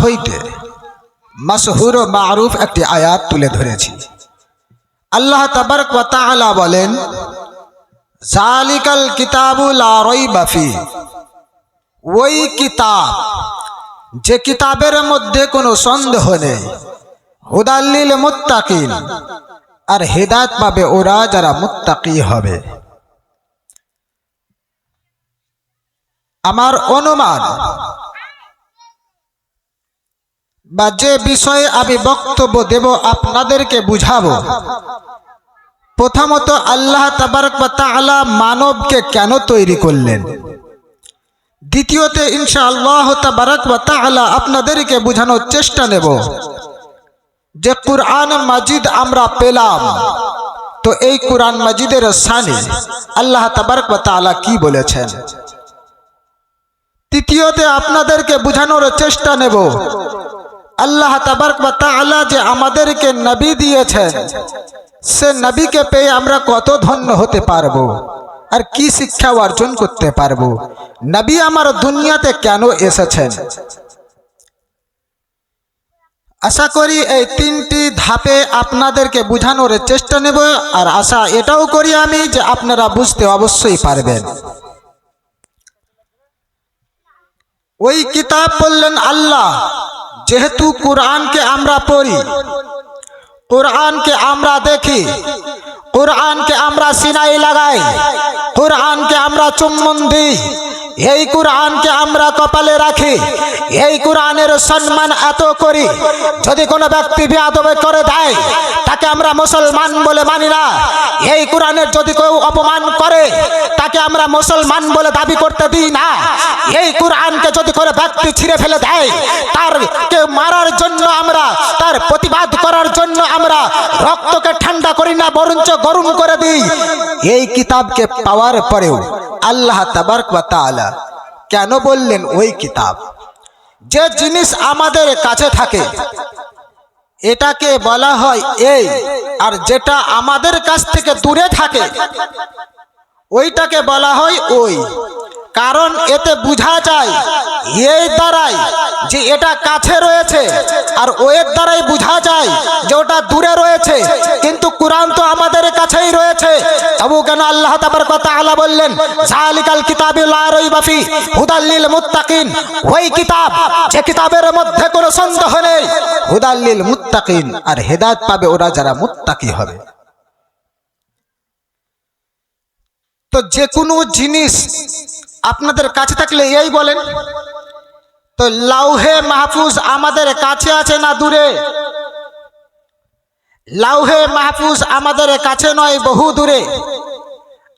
হইতে মাশহুর ও মারুফ একটি আয়াত তুলে ধরেছি। আল্লাহ তাবারক ওয়া তাআলা বলেন, যালিকাল কিতাবু লা রাইবা ফি, ওই কিতাব যে কিতাবের মধ্যে কোনো সন্দেহ নেই, হুদাল লিল মুত্তাকিন, আর হেদায়েত পাবে ওরা যারা মুত্তাকি হবে। আমার অনুমান বা যে বিষয়ে আমি বক্তব্য দেব আপনাদেরকে বুঝাবো, প্রথমত আল্লাহ তাবারক ওয়া তাআলা মানবকে কেন তৈরি করলেন, দ্বিতীয়তে ইনশাআল্লাহ তাবারক ওয়া তাআলা আপনাদেরকে বোঝানোর চেষ্টা নেব যে কুরআন মাজিদ আমরা পেলাম, তো এই কুরআন মাজিদের শানে আল্লাহ তাবারক ওয়া তাআলা কি বলেছেন। তৃতীয়তে আপনাদেরকে বোঝানোর চেষ্টা নেব আল্লাহ তাবারক ওয়া তাআলা যে আমাদেরকে নবী দিয়েছেন, সে নবীকে পেয়ে আমরা কত ধন্য হতে পারবো আর কি শিক্ষা অর্জন করতে পারবো, নবী আমার দুনিয়াতে কেন এসেছেন। আশা করি এই তিনটি ধাপে আপনাদেরকে বোঝানোর চেষ্টা নেব, আর আশা এটাও করি আমি যে আপনারা বুঝতে অবশ্যই পারবেন। ওই কিতাব বললেন আল্লাহ, যেহেতু কুরআনকে আমরা পড়ি, কুরআনকে আমরা দেখি, কুরআনকে আমরা সিনায় লাগাই, কুরআনকে আমরা চুম্বন দিই, এই কুরআনকে আমরা কপালে রাখি, এই কুরআনের সম্মান এত করি, যদি কোনো ব্যক্তি বেয়াদবি করে দেয় তাকে আমরা মুসলমান বলে মানি না। এই কুরআনের যদি কেউ অপমান করে তাকে আমরা মুসলমান বলে দাবি করতে দিই না। এই কুরআনকে যদি কোনো ব্যক্তি ছিঁড়ে ফেলে দেয় তারকে মারার জন্য আমরা, তার প্রতিবাদ করার জন্য আমরা রক্তকে ঠান্ডা করি না, বরঞ্চ গরম করে দিই। এই কিতাবকে পাওয়ার পরেও আল্লাহ তাবারক ওয়া তাআলা কেন বললেন ওই কিতাব? যে জিনিস আমাদের কাছে থাকে এটাকে বলা হয় এই, আর যেটা আমাদের কাছ থেকে দূরে থাকে ওইটাকে বলা হয় ওই। কারণ এতে বোঝা যায় এই দ্বারাই যে এটা কাছে রয়েছে, আর ওয়ের দ্বারাই বোঝা যায় যে ওটা দূরে রয়েছে। কিন্তু কুরআন তো আমাদের কাছেই রয়েছে, তবু কেন আল্লাহ তাবারক ওয়া তাআলা বললেন যালিকাল কিতাবু লা রাইবা ফি হুদাল লিল মুত্তাকিন, ওই কিতাব যে কিতাবের মধ্যে কোনো সন্দেহ নেই, হুদাল লিল মুত্তাকিন, আর হেদায়েত পাবে ওরা যারা মুত্তাকি হবে। তো যে কোনো জিনিস আপনাদের কাছে থাকলে এই বলেন তো লাউহে মাহফুজ আমাদের কাছে আছে না দূরে? লাউহে মাহফুজ আমাদের কাছে নয়, বহু দূরে।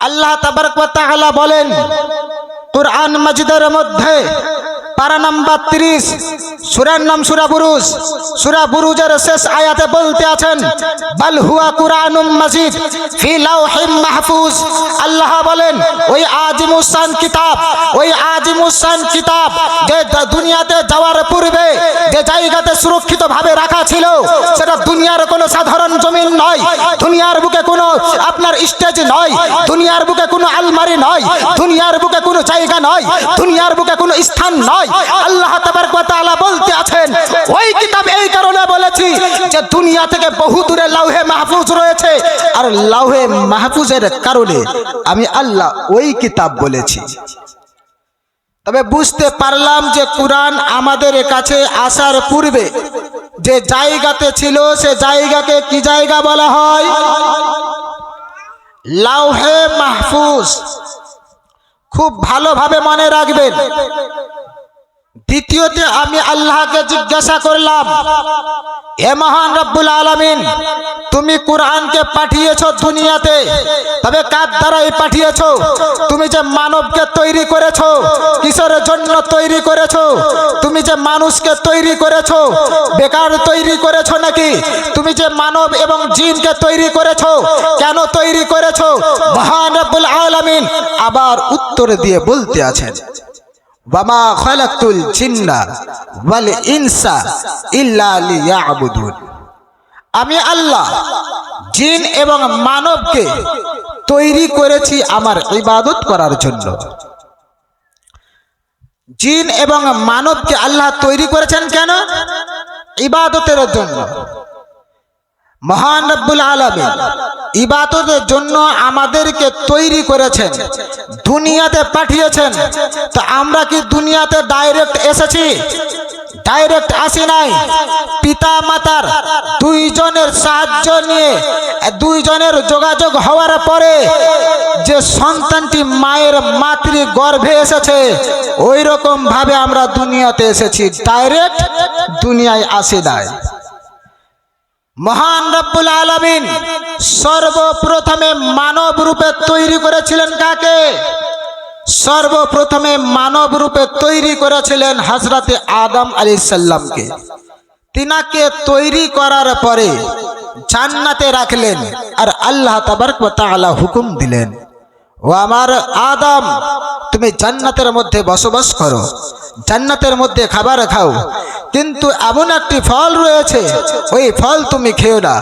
আল্লাহ তাবারক ওয়া তাআলা বলেন কুরআন মাজিদের মধ্যে পারা নাম্বার 30, সূরার নাম সূরা বুরুজ, সূরা বুরুজের শেষ আয়াতে বলতে আছেন বাল হুয়া কুরআনুম মাজিদ ফি লাউহিম মাহফুজ। আল্লাহ বলেন ওই আজিমুস শান কিতাব, ওই আজিমুস শান কিতাব যে দুনিয়াতে যাওয়ার পূর্বে যে জায়গাতে সুরক্ষিত ভাবে রাখা ছিল, সেটা দুনিয়ার কোনো সাধারণ জমিন নয়, দুনিয়ার বুকে কোনো আপনার স্টেজ নয়, দুনিয়ার বুকে কোনো আলমারি নয়, দুনিয়ার বুকে কোনো জায়গা নয়, দুনিয়ার বুকে কোনো স্থান নয়। আল্লাহ তাবারক ওয়া তাআলা বলতে আছেন ওই কিতাব এই কারণে বলেছি যে দুনিয়া থেকে বহু দূরে লাউহে মাহফুজ রয়েছে, আর লাউহে মাহফুজের কারণে আমি আল্লাহ ওই কিতাব বলেছি। তবে বুঝতে পারলাম যে কুরআন আমাদের কাছে আসার পূর্বে যে জায়গাতে ছিল সে জায়গাকে কি জায়গা বলা হয়? লাউহে মাহফুজ। খুব ভালোভাবে মনে রাখবেন। দ্বিতীয়তে আমি আল্লাহকে জিজ্ঞাসা করলাম, হে মহান রব্বুল আলামিন, তুমি কুরআনকে পাঠিয়েছো দুনিয়াতে, তবে কার দ্বারাই পাঠিয়েছো? তুমি যে মানবকে তৈরি করেছো, কিসের জন্য তৈরি করেছো? তুমি যে মানুষকে তৈরি করেছো বেকার তৈরি করেছো নাকি? তুমি যে মানব এবং জিনকে তৈরি করেছো, কেন তৈরি করেছো? মহান রব্বুল আলামিন আবার উত্তর দিয়ে বলতে আছেন ওয়ামা খালাকতুল জিন্না ওয়াল ইনসা ইল্লা লিয়াবুদুন। আমি আল্লাহ জিন এবং মানবকে তৈরি করেছি আমার ইবাদত করার জন্য। জিন এবং মানবকে আল্লাহ তৈরি করেছেন কেন? ইবাদতের জন্য। মহান রব্বুল আলামিন ইবাদতের জন্য আমাদেরকে তৈরি করেছেন, দুনিয়াতে পাঠিয়েছেন। তো আমরা কি দুনিয়াতে ডাইরেক্ট এসেছি? ডাইরেক্ট আসি নাই। পিতা মাতার দুইজনের সাহায্য নিয়ে, দুইজনের যোগাযোগ হওয়ার পরে যে সন্তানটি মায়ের মাতৃ গর্ভে এসেছে, ওই রকম ভাবে আমরা দুনিয়াতে এসেছি, ডাইরেক্ট দুনিয়ায় আসি নাই। মহান রব্বুল আলামিন সর্বপ্রথমে মানব রূপে তৈরি করেছিলেন কাকে? সর্বপ্রথমে মানব রূপে তৈরি করেছিলেন হযরতে আদম আলাইহিস সালামকে। তিনাকে তৈরি করার পরে জান্নাতে রাখলেন, আর আল্লাহ তাবারক ওয়া তাআলা হুকুম দিলেন, ও আমার আদম, তুমি জান্নাতের মধ্যে বসবাস করো, জান্নাতের মধ্যে খাবার খাও, কিন্তু এমন একটি ফল রয়েছে, ওই ফল তুমি খেও না।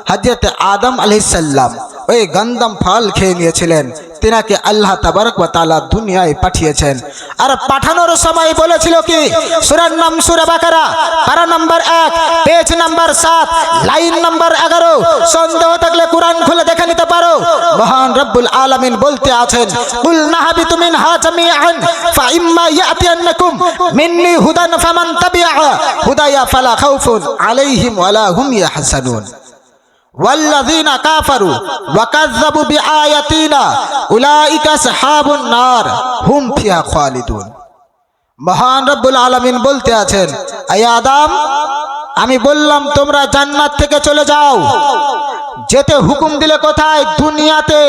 হযরত আদম আলাইহিস সালাম ওই গন্ধম ফল খেয়ে নিয়েছিলেন। তিনাকে আল্লাহ তাবারক ওয়া তাআলা দুনিয়ায় পাঠিয়েছেন। আর পাঠানোর সময় বলেছিল কি? সূরার নাম সূরা বাকারা, পারা number 1, page number 7, line number 11। সন্দেহ থাকলে কোরআন খুলে দেখে নিতে পারো। মহান রব্বুল আলামিন বলতে আছেন, কুল নাহবিতু মিনহা জামিআন ফা ইম্মা ইয়াতিয়ান্নাকুম মিন্নি হুদান ফামান তাবিআ হুদায়া ফালা খাউফুন আলাইহিম ওয়ালা হুম ইয়াহসানুন ওয়াল্লাযীনা কাফারু ওয়া কাযযাবু বিআয়াতিনা উলাইকা আসহাবুন নার হুম ফিহা খালিদুন। মহান রব্বুল আলামিন বলতে আছেন, আয় আদম, আমি বললাম তোমরা জান্নাত থেকে চলে যাও। যেতে হুকুম দিলে কোথায়? দুনিয়াতে।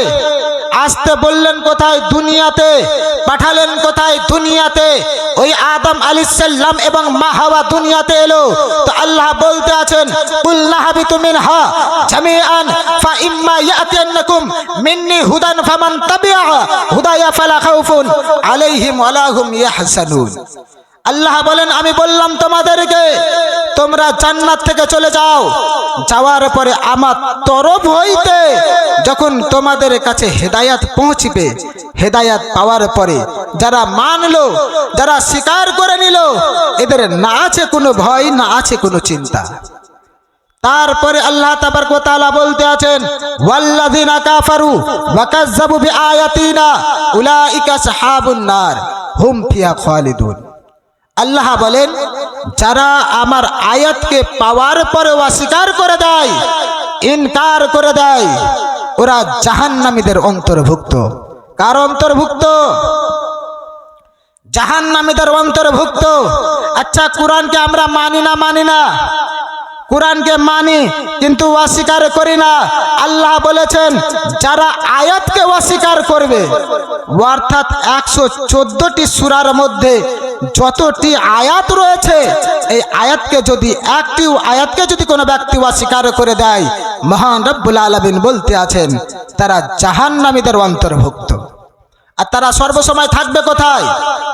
আসতে বললেন কোথায়? দুনিয়াতে। পাঠালেন কোথায়? দুনিয়াতে। ওই আদম আলাইহিস সালাম এবং মা হাওয়া দুনিয়াতে এলো। তো আল্লাহ বলতে আছেন, কুল নাহবিতু মিনহা জামিআন ফা ইম্মা ইয়াতিয়ান্নাকুম মিন্নি হুদান ফামান তাবিআ হুদায়া ফালা খাউফুন আলাইহিম ওয়ালা হুম ইয়াহসানুন। আল্লাহ বলেন, আমি বললাম তোমাদেরকে তোমরা জান্নাত থেকে চলে যাও। যাওয়ার পরে আমার তরফ হইতে যখন তোমাদের কাছে হেদায়াত পৌঁছবে, হেদায়াত পাওয়ার পরে যারা মানলো, যারা স্বীকার করে নিল, এদের না আছে কোনো ভয়, না আছে কোনো চিন্তা। তারপরে আল্লাহ তাবারক ওয়া তাআলা বলতে আছেন, ওয়াল্লাযীনা কাফারু ওয়া কাযযাবু বিআয়াতিনা উলাইকা আসহাবুন নার হুম ফিহা খালিদুন। আল্লাহ বলেন, যারা আমার আয়াতকে পাওয়ার পরে অস্বীকার করে দেয়, ইনকার করে দেয়, ওরা জাহান্নামীদের অন্তর্ভুক্ত। কার অন্তর্ভুক্ত? জাহান্নামীদের অন্তর্ভুক্ত। আচ্ছা, কোরআনকে আমরা মানি না? মানি না। কোরআনকে মানি, কিন্তু অস্বীকার করি না। আল্লাহ বলেছেন, যারা আয়াতকে অস্বীকার করবে, অর্থাৎ 114টি সূরার মধ্যে যতটি আয়াত রয়েছে, এই আয়াতকে যদি একটি আয়াতকে যদি কোনো ব্যক্তি অস্বীকার করে দেয়, মহান রব্বুল আলামিন বলতে আছেন, তারা জাহান্নামীদের অন্তর্ভুক্ত। আর তারা সর্বসময় থাকবে কোথায়?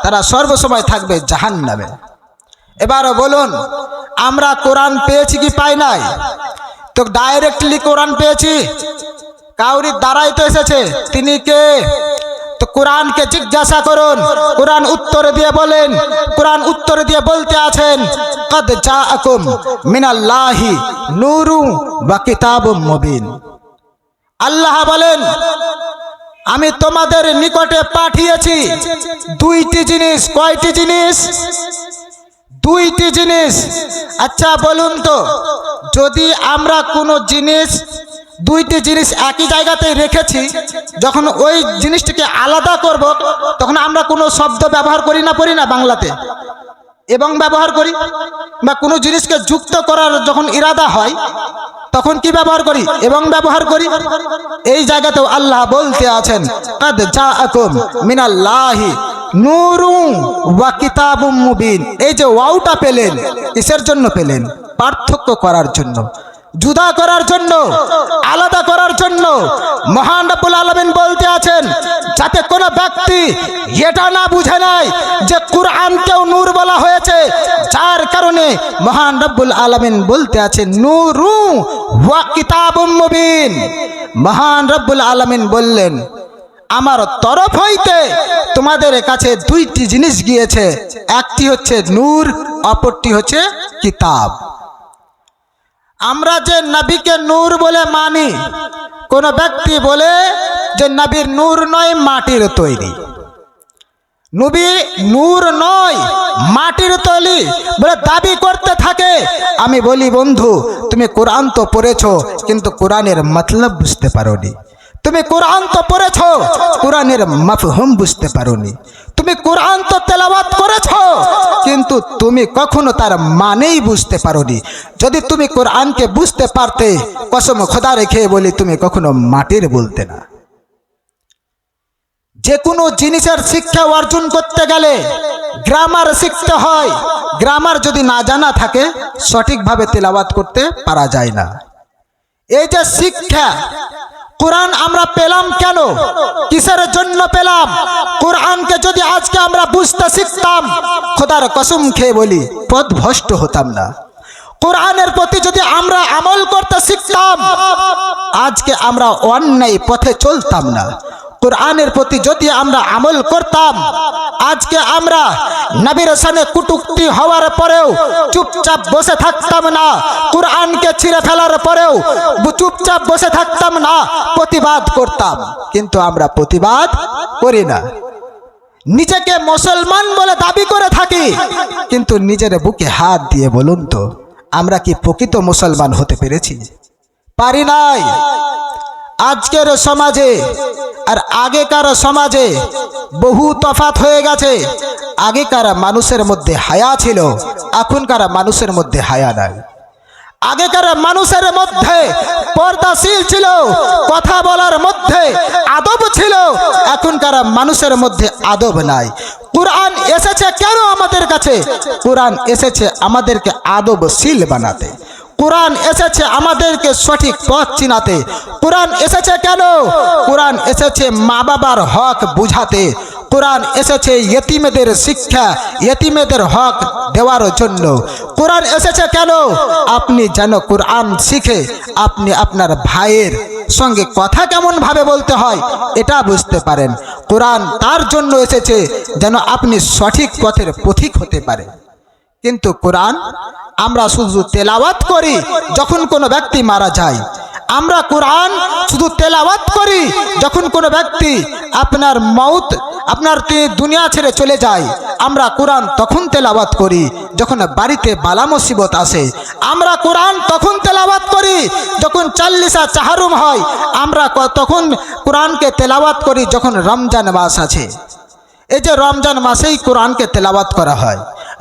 তারা সর্বসময় থাকবে জাহান্নামে। এবার বলুন, আমরা কোরআন পেয়েছি কি পাই নাই? তো ডাইরেক্টলি কোরআন পেয়েছি? কাউরির দ্বারাই তো এসেছে। তিনি কে? তো কোরআনকে জিজ্ঞাসা করুন, কোরআন উত্তর দিয়ে বলেন, কোরআন উত্তর দিয়ে বলতে আছেন, কদ জাআকুম মিনাল্লাহি নূরুন ওয়া কিতাবুম মুবিন। আল্লাহ বলেন, আমি তোমাদের নিকটে পাঠিয়েছি দুইটি জিনিস। কয়টি জিনিস? দুইটি জিনিস। আচ্ছা বলুন তো, যদি আমরা কোনো জিনিস, দুইটি জিনিস একই জায়গাতে রেখেছি, যখন ওই জিনিসটিকে আলাদা করব, তখন আমরা কোনো শব্দ ব্যবহার করি না? করি না? বাংলাতে এবং ব্যবহার করি। বা কোনো জিনিসকে যুক্ত করার যখন ইরাদা হয়, তখন কি ব্যবহার করি? এবং ব্যবহার করি। এই জায়গাতেও আল্লাহ বলতে আছেন, কাদ জাআকুম মিনাল্লাহি নূরুন ওয়া কিতাবুম মুবিন। এই যে ওয়াওটা পেলেন, কিসের জন্য পেলেন? পার্থক্য করার জন্য, জুদা করার জন্য, আলাদা করার জন্য। মহান রব্বুল আলামিন বলতে আছেন, যাতে কোনো ব্যক্তি এটা না বুঝে নাই যে কুরআনকেও নূর বলা হয়েছে, যার কারণে মহান রব্বুল আলামিন বলতে আছেন নূরুন ওয়া কিতাবুম মুবিন। মহান রব্বুল আলামিন বললেন, আমার তরফ হইতে তোমাদের কাছে দুইটি জিনিস গিয়েছে, একটি হচ্ছে নূর, অপরটি হচ্ছে কিতাব। আমরা যে নবীকে নূর বলে মানি, কোন ব্যক্তি বলে যে নবীর নূর নয়, মাটির তৈরি। নবী নূর নয়, মাটির তৈরি বলে দাবি করতে থাকে। আমি বলি, বন্ধু, তুমি কোরআন তো পড়েছো, কিন্তু কোরআনের মতলব বুঝতে পারোনি। তুমি কোরআন তো পড়েছো, কোরআনের মাফহুম বুঝতে পারোনি। তুমি কোরআন তো তেলাওয়াত করেছো, কিন্তু তুমি কখনো তার মানেই বুঝতে পারোনি। যদি তুমি কোরআনকে বুঝতে পারতে, কসম খোদা রেখে বলি, তুমি কখনো মাটির বলতে না। যে কোনো জিনিসের শিক্ষা অর্জন করতে গেলে গ্রামার শিখতে হয়। গ্রামার যদি না জানা থাকে, সঠিকভাবে তেলাওয়াত করতে পারা যায় না। এই যে শিক্ষা, কোরআন আমরা পেলাম কেন, কিসের জন্য পেলাম? কোরআনকে যদি আজকে আমরা বুঝতে শিখতাম, খোদার কসম খেয়ে বলি, পথভ্রষ্ট হতাম না। কোরআনের প্রতি যদি আমরা আমল করতে শিখতাম, আজকে আমরা অন্যায় পথে চলতাম না। কোরআনের প্রতি যদি আমরা আমল করতাম, আজকে আমরা নবীর সানে কুটুক্তি হওয়ার পরেও চুপচাপ বসে থাকতাম না। কোরআনকে ছিঁড়ে ফেলার পরেও চুপচাপ বসে থাকতাম না, প্রতিবাদ করতাম। কিন্তু আমরা প্রতিবাদ করি না। নিজেকে মুসলমান বলে দাবি করে থাকি, কিন্তু নিজের বুকে হাত দিয়ে বলুন তো, আমরা কি প্রকৃত মুসলমান হতে পেরেছি? পারি নাই। আজকের সমাজে আর আগেকার সমাজে বহু তফাৎ হয়ে গেছে। আগেকার মানুষের মধ্যে হায়া ছিল, এখনকার মানুষের মধ্যে হায়া নাই। আগেকার মানুষের মধ্যে পর্দাশীল ছিল, কথা বলার মধ্যে আদব ছিল, এখনকার মানুষের মধ্যে আদব নাই। কোরআন এসেছে কেন আমাদের কাছে? কোরআন এসেছে আমাদেরকে আদবশীল বানাতে। কোরআন এসেছে আমাদেরকে সঠিক পথ চিনাতে। কোরআন এসেছে কেন? কোরআন এসেছে মা বাবার হক বুঝাতে। কোরআন এসেছে ইয়েতিমদের শিক্ষা, ইয়েতিমদের হক দেওয়ার জন্য। কোরআন এসেছে কেন? আপনি যেন কোরআন শিখে আপনি আপনার ভাইয়ের সঙ্গে কথা কেমন ভাবে বলতে হয় এটা বুঝতে পারেন। কোরআন তার জন্য এসেছে যেন আপনি সঠিক পথের পথিক হতে পারেন। কিন্তু কোরআন আমরা শুধু তেলাওয়াত করি যখন কোনো ব্যক্তি মারা যায়। আমরা কোরআন শুধু তেলাওয়াত করি যখন কোনো ব্যক্তি আপনার দুনিয়া ছেড়ে চলে যায়। আমরা কোরআন তখন তেলাওয়াত করি যখন বাড়িতে বালা মুসিবত আসে। আমরা কোরআন তখন তেলাওয়াত করি যখন চাল্লিশা চাহারুম হয়। আমরা তখন কোরআনকে তেলাওয়াত করি যখন রমজান মাস আছে। এই যে রমজান মাসেই কোরআনকে তেলাওয়াত করা হয়।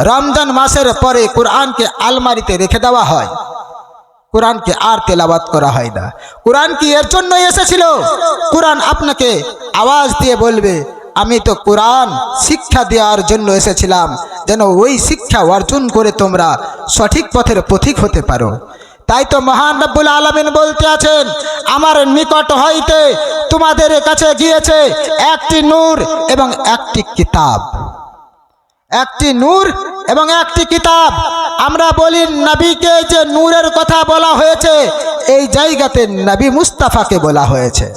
রমজান মাসের পরে কোরআনকে আলমারিতে রেখে দেওয়া হয়, কোরআনকে আর তেলাওয়াত করা হয় না। কোরআন কি এর জন্য এসেছিল? কোরআন আপনাকে আওয়াজ দিয়ে বলবে, আমি তো কোরআন শিক্ষা দেওয়ার জন্য এসেছিলাম, যেন ওই শিক্ষা অর্জন করে তোমরা সঠিক পথের পথিক হতে পারো। তাই তো মহান রব্বুল আলামিন বলতে আছেন, আমার নিকট হইতে তোমাদের কাছে গিয়েছে একটি নূর এবং একটি কিতাব। একটি নূর এবং একটি কিতাব। আমরা বলি নবীকে যে নূরের কথা বলা হয়েছে, এই জায়গাতে নবী মুস্তাফাকে বলা হয়েছে।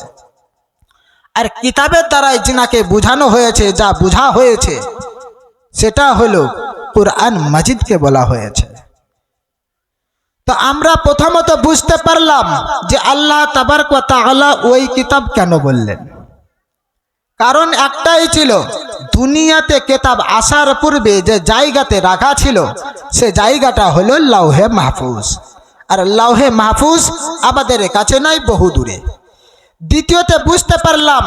আর কিতাবের দ্বারাই যিনাকে বুঝানো হয়েছে, যা বুঝা হয়েছে, সেটা হলো কুরআন মাজিদকে বলা হয়েছে। তো আমরা প্রথমত বুঝতে পারলাম যে আল্লাহ তাবারক ওয়া তাআলা ওই কিতাব কেন বললেন। কারণ একটাই ছিল, দুনিয়াতে কিতাব আসার পূর্বে যে জায়গাতে রাখা ছিল সে জায়গাটা হলো লাউহে মাহফুজ। আর লাউহে মাহফুজ আমাদের কাছে নাই, বহু দূরে। দ্বিতীয়তে বুঝতে পারলাম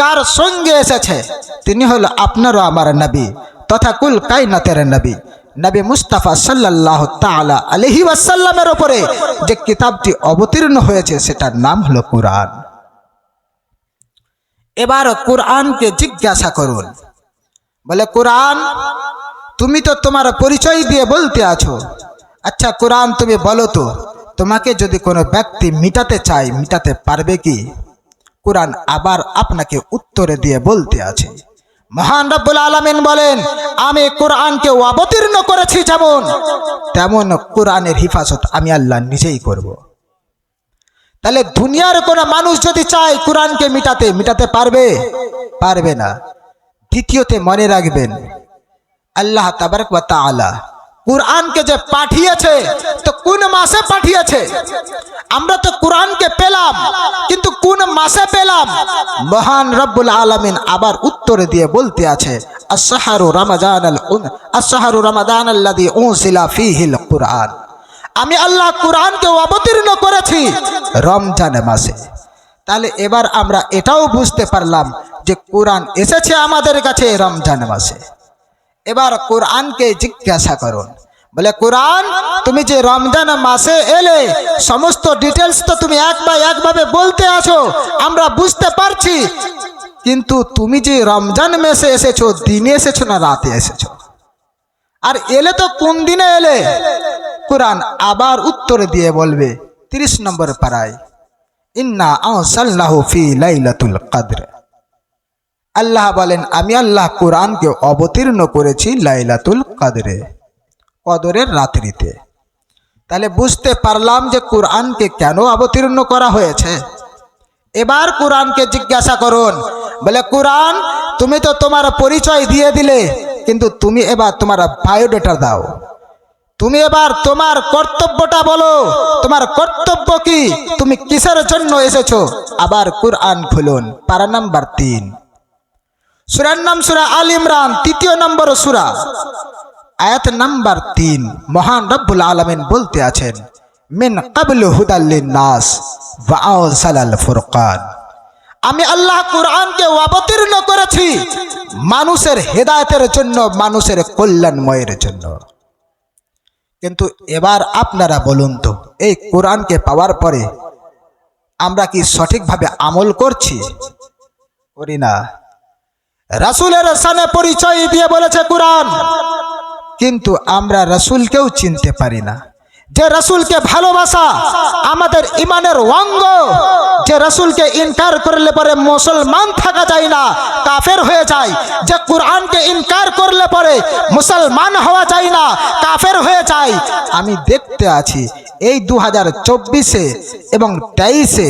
কার সঙ্গে এসেছে, তিনি হলো আপনারও আমার নবী তথা কুল কায়নাতের নবী, নবী মুস্তাফা সাল্লাল্লাহু তাআলা আলাইহি ওয়াসাল্লামের উপরে যে কিতাবটি অবতীর্ণ হয়েছে সেটার নাম হলো কোরআন। এবার কোরআনকে জিজ্ঞাসা করুন, বলে কোরআন তুমি তো তোমার পরিচয় দিয়ে বলতে আছো, আচ্ছা কোরআন তুমি বলো তো, তোমাকে যদি কোনো ব্যক্তি মিটাতে চায় মিটাতে পারবে কি? কোরআন আবার আপনাকে উত্তরে দিয়ে বলতে আছে, মহান রব্বুল আলামিন বলেন, আমি কোরআনকে অবতীর্ণ করেছি যেমন, তেমন কোরআনের হিফাজত আমি আল্লাহ নিজেই করব। তাহলে দুনিয়ার কোন মানুষ যদি চায় কোরআনকে মিটাতে পারবে? পারবে না। দ্বিতীয়তে মনে রাখবেন, আল্লাহ তাবারক ওয়া তাআলা কুরআনকে যে পাঠিয়েছে তো কোন মাসে পাঠিয়েছে? আমরা তো কুরআনকে পেলাম, কিন্তু কোন মাসে পেলাম? মহান রব্বুল আলামিন আবার উত্তরে দিয়ে বলতে আছে, আশ-শাহরু রামাদানাল্লাযী উনজিলা ফীহিল কুরআন। আমি আল্লাহ কুরআনকে অবতীর্ণ করেছি রমজান মাসে। তাহলে এবার আমরা এটাও বুঝতে পারলাম যে কুরআন এসেছে আমাদের কাছে রমজান মাসে। এবার কুরআনকে জিজ্ঞাসা করুন, বলে কুরআন তুমি যে রমজান মাসে এলে সমস্ত ডিটেলস তো তুমি একভাবে বলতে আছো, আমরা বুঝতে পারছি, কিন্তু তুমি যে রমজান মাসে এসেছো দিনে এসেছো না রাতে এসেছো? আর এলে তো কোন দিনে এলে? কুরআন আবার উত্তরে দিয়ে বলবে 30 নম্বর পারায়, ইন্না আরসালনাহু ফি লাইলাতুল কদর। আল্লাহ বলেন আমি আল্লাহ কুরআনকে অবতীর্ণ করেছি লাইলাতুল কদরে, কদরের রাত্রিতে। তাহলে বুঝতে পারলাম যে কুরআনকে কেন অবতীর্ণ করা হয়েছে। এবার কুরআনকে জিজ্ঞাসা করুন, বলে কুরআন তুমি তো তোমার পরিচয় দিয়ে দিলে, কিন্তু তুমি এবার তোমার বায়োডাটা দাও। তুমি এবার তোমার কর্তব্যটা বলো, তোমার কর্তব্য কি, তুমি কিসের জন্য এসেছো? আবার কুরআন খুলুন, পারা নাম্বার 3, সূরার নাম সূরা আল ইমরান, 3 নম্বর সূরা, আয়াত নাম্বার 3। মহান রব্বুল আলামিন বলতে আছেন, মিন ক্বাবলু হুদাল লিন-নাস ওয়া আওসালাল ফুরকান। আমি আল্লাহ কুরআনকে অবতীর্ণ করেছি মানুষের হেদায়েতের জন্য, মানুষের কল্যাণময়ের জন্য। কিন্তু এবার আপনারা বলুন তো, এই কোরআনকে পাওয়ার পরে আমরা কি সঠিকভাবে আমল করছি? করি না। রাসূলের শানে পরিচয় দিয়ে বলেছে কোরআন, কিন্তু আমরা রাসূলকেও চিনতে পারি না। যে রাসূলকে ভালোবাসা আমাদের ইমানের অঙ্গ, যে রাসূলকে ইনকার করলে পরে মুসলমান থাকা যায় না, কাফের হয়ে যায়। যে কুরআনকে ইনকার করলে পরে মুসলমান হওয়া যায় না, কাফের হয়ে যায়। আমি দেখতে আছি এই 2024-এ এবং 23-এ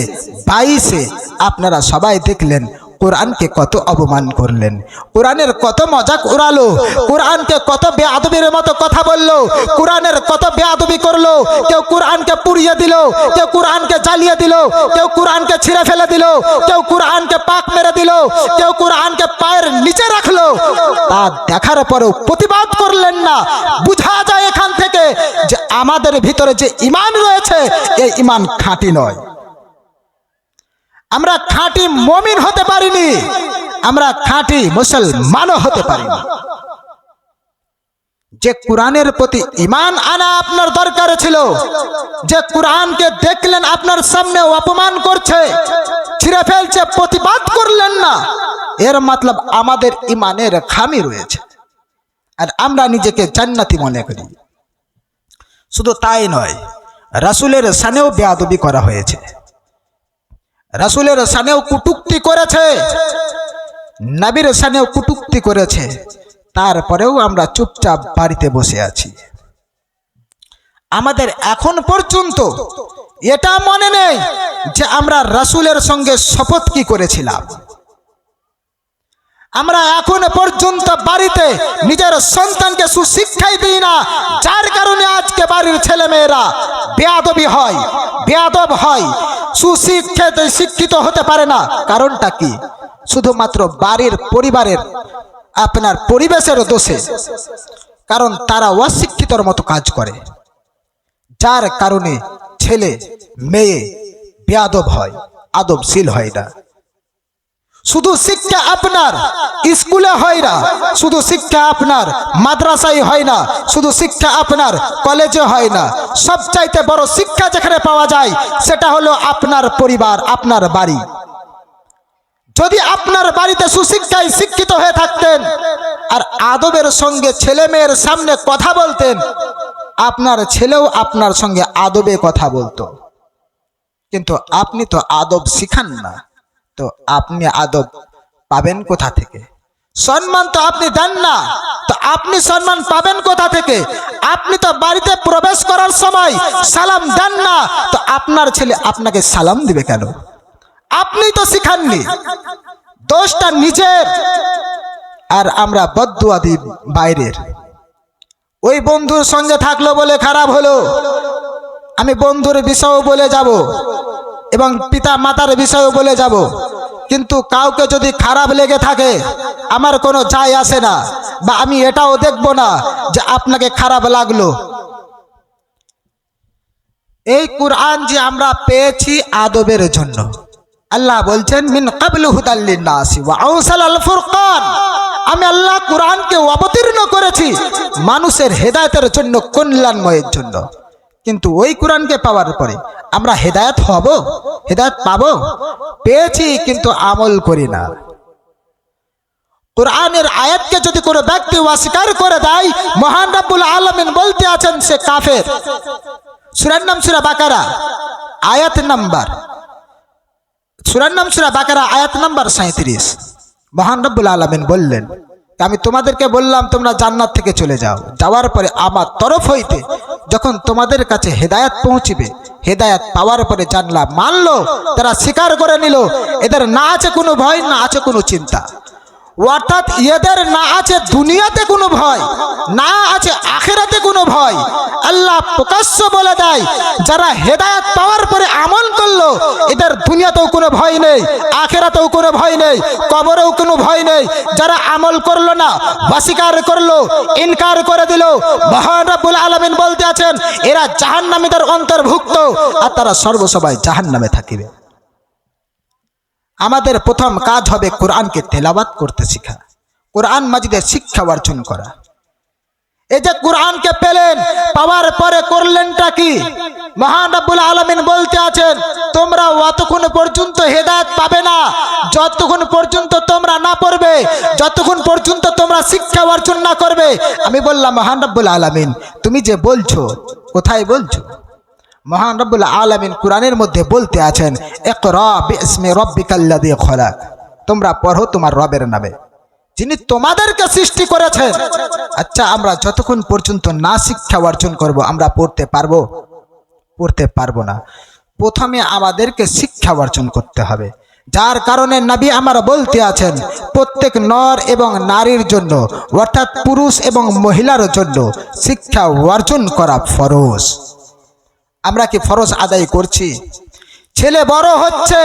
22-এ আপনারা সবাই দেখলেন কোরআনকে কত অপমান করলেন, কোরআনের কত মজাক উড়ালো, কোরআনকে কত বেয়াদবির মতো কথা বললো, কোরআনের কত বেয়াদবি করলো। কেউ কোরআনকে পুড়িয়ে দিল, কেউ কোরআনকে জ্বালিয়ে দিল, কেউ কোরআনকে ছিঁড়ে ফেলে দিল, কেউ কোরআনকে পাক মেরে দিল, কেউ কোরআনকে পায়ের নিচে রাখলো। তা দেখার পরেও প্রতিবাদ করলেন না। বোঝা যায় এখান থেকে যে আমাদের ভিতরে যে ঈমান রয়েছে এই ঈমান খাঁটি নয়। আমরা খাঁটি মুমিন হতে পারিনি, আমরা খাঁটি মুসলমানও হতে পারিনি। যে কোরআনের প্রতি ঈমান আনা আপনার দরকার ছিল, যে কোরআনকে দেখলেন আপনার সামনে অপমান করছে, ছিঁড়ে ফেলছে, প্রতিবাদ করলেন না, এর মতলব আমাদের ঈমানের খামি রয়েছে আর আমরা নিজেকে জান্নাতি মনে করি। শুধু তাই নয়, রাসূলের শানেও বেয়াদবি করা হয়েছে, রাসূলের শানেও কটূক্তি করেছে, নবীর শানেও কটূক্তি করেছে। তারপরেও আমরা চুপচাপ বাড়িতে বসে আছি। আমাদের এখন পর্যন্ত এটা মনে নেই যে আমরা রাসূলের সঙ্গে শপথ কি করেছিলাম। আমরা এখন পর্যন্ত বাড়িতে নিজের সন্তানকে সুশিক্ষাই দিই না, যার কারণে আজকে বাড়ির ছেলেমেয়েরা বেয়াদবি হয়, বেয়াদব হয়, শিক্ষিত হতে পারে না। কারণটা কি? শুধুমাত্র বাড়ির পরিবারের আপনার পরিবেশের দোষে। কারণ তারা অশিক্ষিতর মতো কাজ করে, যার কারণে ছেলে মেয়ে বেয়াদব হয়, আদবশীল হয় না। শুধু শিক্ষা আপনার স্কুলে হয় না, শুধু শিক্ষা আপনার মাদ্রাসায় হয় না, শুধু শিক্ষা আপনার কলেজে হয় না। সবচাইতে বড় শিক্ষা যেখানে পাওয়া যায় সেটা হলো আপনার পরিবার, আপনার বাড়ি। যদি আপনার বাড়িতে সুশিক্ষায় শিক্ষিত হয়ে থাকতেন আর আদবের সঙ্গে ছেলে মেয়ের সামনে কথা বলতেন, আপনার ছেলেও আপনার সঙ্গে আদবে কথা বলতো। কিন্তু আপনি তো আদব শিখান না, তো আপনি আদব পাবেন কোথা থেকে? সম্মান তো আপনি দেন না, তো আপনি সম্মান পাবেন কোথা থেকে? আপনি তো বাড়িতে প্রবেশ করার সময় সালাম দেন না, তো আপনার ছেলে আপনাকে সালাম দিবে কেন? আপনি তো শিখাননি, দোষটা নিজের। আর আমরা বদদুয়া দিই বাইরের। ওই বন্ধুর সঙ্গে থাকলো বলে খারাপ হলো, আমি বন্ধুর বিষয়ও বলে যাব এবং পিতা মাতার বিষয়ও বলে যাব, কিন্তু কাউকে যদি খারাপ লেগে থাকে আমার কোনো যায় আসে না, বা আমি এটাও দেখব না যে আপনাকে খারাপ লাগলো। এই কুরআন যে আমরা পেয়েছি আদবের জন্য। আল্লাহ বলছেন মিন ক্বাবলু হুদাল লিন-নাসি ওয়া আওসালাল ফুরকান, আমি আল্লাহ কুরআনকে অবতীর্ণ করেছি মানুষের হেদায়েতের জন্য, কল্যাণময়ের জন্য। কিন্তু ওই কুরআনকে পাওয়ার পরে আমরা হেদায়েত হব, হেদায়েত পাবো, পেয়েছি কিন্তু আমল করি না। কুরআনের আয়াতকে যদি কোনো ব্যক্তি অস্বীকার করে দেয়, মহান রব্বুল আলামিন বলতে আছেন সে কাফের। সূরার নাম সূরা বাকারা, আয়াত নাম্বার, সূরার নাম সূরা বাকারা, আয়াত নাম্বার 37। মহান রব্বুল আলামিন বললেন, আমি তোমাদেরকে বললাম তোমরা জান্নাত থেকে চলে যাও, যাওয়ার পরে আমার তরফ হইতে যখন তোমাদের কাছে হেদায়েত পৌঁছিবে, হেদায়েত পাওয়ার পরে জানলা মানলো, তারা স্বীকার করে নিল, এদের না আছে কোনো ভয়, না আছে কোনো চিন্তা। অর্থাৎ এদের না আছে দুনিয়াতে কোনো ভয়, না আছে আখিরাতে কোনো ভয়। আল্লাহ প্রকাশ্য বলে দেয়, যারা হেদায়েত পাওয়ার পরে আমল করলো এদের দুনিয়াতেও কোনো ভয় নেই, আখিরাতেও কোনো ভয় নেই, কবরেও কোনো ভয় নেই। যারা আমল করলো না, অস্বীকার করলো, ইনকার করে দিল, মহান রব্বুল আলামিন বলতে আছেন এরা জাহান্নামীদের অন্তর্ভুক্ত, আর তারা সর্বসময় জাহান্নামে থাকিবে। আমাদের প্রথম কাজ হবে কোরআনকে তেলাওয়াত করতে শেখা, কোরআন মাজিদের শিক্ষা অর্জন করা। এই যে কোরআনকে পেলেন, পাওয়ার পরে করলেনটা কি? মহান রব্বুল আলামিন বলতে আছেন তোমরা অতক্ষণ পর্যন্ত হেদায়েত পাবে না যতক্ষণ পর্যন্ত তোমরা না পড়বে, যতক্ষণ পর্যন্ত তোমরা শিক্ষা অর্জন না করবে। আমি বললাম মহান রব্বুল আলামিন তুমি যে বলছো কোথায় বলছো? মহান রব্বুল আলামিন কুরআনের মধ্যে বলতে আছেন ইকরা বিইসমি রাব্বিকাল্লাযী খলাক, তোমরা পড়ো তোমার রবের নামে যিনি তোমাদেরকে সৃষ্টি করেছেন। আচ্ছা, আমরা যতক্ষণ পর্যন্ত না শিক্ষা অর্জন করব আমরা পড়তে পারবো? পড়তে পারবো না। প্রথমে আমাদেরকে শিক্ষা অর্জন করতে হবে, যার কারণে নবী আমার বলতে আছেন প্রত্যেক নর এবং নারীর জন্য, অর্থাৎ পুরুষ এবং মহিলার জন্য শিক্ষা অর্জন করা ফরজ। আমরা কি ফরজ আদায় করছি? ছেলে বড় হচ্ছে,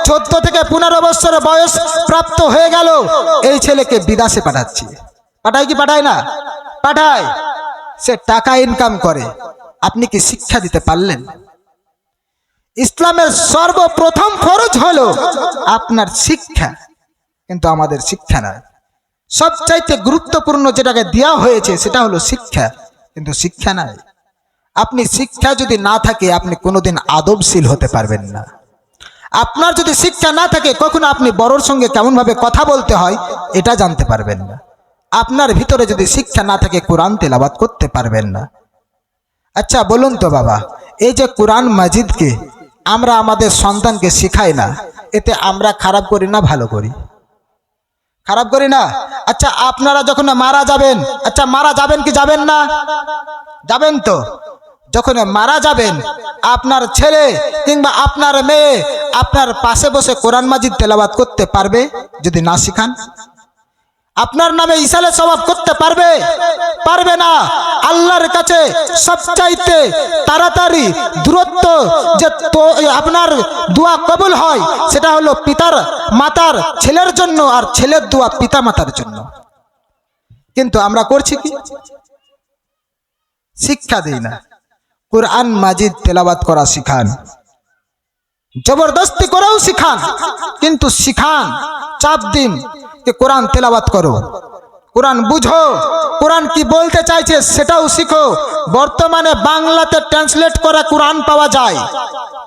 14 থেকে 15 বছর বয়স প্রাপ্ত হয়ে গেল, এই ছেলেকে বিদেশে পাঠাচ্ছি। পাঠায় কি পাঠায় না? পাঠায়। সে টাকা ইনকাম করে, আপনি কি শিক্ষা দিতে পারলেন? ইসলামের সর্বপ্রথম ফরজ হলো আপনার শিক্ষা, কিন্তু আমাদের শিক্ষা নাই। সবচাইতে গুরুত্বপূর্ণ যেটাকে দেওয়া হয়েছে সেটা হলো শিক্ষা, কিন্তু শিক্ষা নাই। আপনি শিক্ষা যদি না থাকে আপনি কোনোদিন আদবশীল হতে পারবেন না। আপনার যদি শিক্ষা না থাকে কখনো আপনি বড়র সঙ্গে কেমনভাবে কথা বলতে হয় এটা জানতে পারবেন না। আপনার ভিতরে যদি শিক্ষা না থাকে কোরআন তেলাওয়াত করতে পারবেন না। আচ্ছা বলুন তো বাবা, এই যে কোরআন মাজিদকে আমরা আমাদের সন্তানকে শিখাই না, এতে আমরা খারাপ করি না ভালো করি? খারাপ করি না। আচ্ছা আপনারা যখন মারা যাবেন, আচ্ছা মারা যাবেন কি যাবেন না? যাবেন তো। যখন মারা যাবেন আপনার ছেলে কিংবা আপনার মেয়ে আপনার পাশে বসে কোরআন মাজিদ তেলাওয়াত করতে পারবে যদি না শিখান? আপনার নামে ইসালে সওয়াব করতে পারবে? পারবে না। আল্লাহর কাছে সবচাইতে তাড়াতাড়ি দূরত্ব যে তো আপনার দোয়া কবুল হয় সেটা হলো পিতার মাতার ছেলের জন্য, আর ছেলের দোয়া পিতা মাতার জন্য। কিন্তু আমরা করছি কি? শিক্ষা দেই না। কোরআন মাজিদ তেলাওয়াত করা শিখান, জবরদস্তি করেও শিখান, কিন্তু শিখান, চাপ দিন যে কোরআন তেলাওয়াত করো, কোরআন বুঝো, কোরআন কি বলতে চাইছে সেটাও শিখো। বর্তমানে বাংলাতে ট্রান্সলেট করা কোরআন পাওয়া যায়,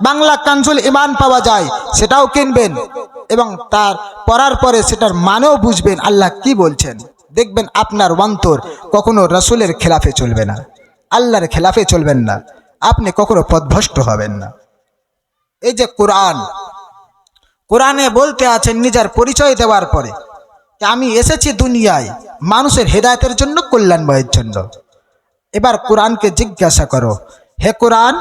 বাংলা কানজুল ইমান পাওয়া যায়, সেটাও কিনবেন এবং তার পড়ার পরে সেটার মানেও বুঝবেন আল্লাহ কি বলছেন। দেখবেন আপনার অন্তর কখনো রাসূলের খেলাফে চলবে না, আল্লাহর খেলাফে চলবেন না, আপনি কখনো পথভ্রষ্ট হবেন না। এই যে কোরআনে বলতে আছেন নিজের পরিচয় দেওয়ার পরে আমি এসেছি দুনিয়ায় মানুষের হেদায়েতের জন্য, কল্যাণময়ের জন্য। এবার কোরআনকে জিজ্ঞাসা করো, হে কোরআন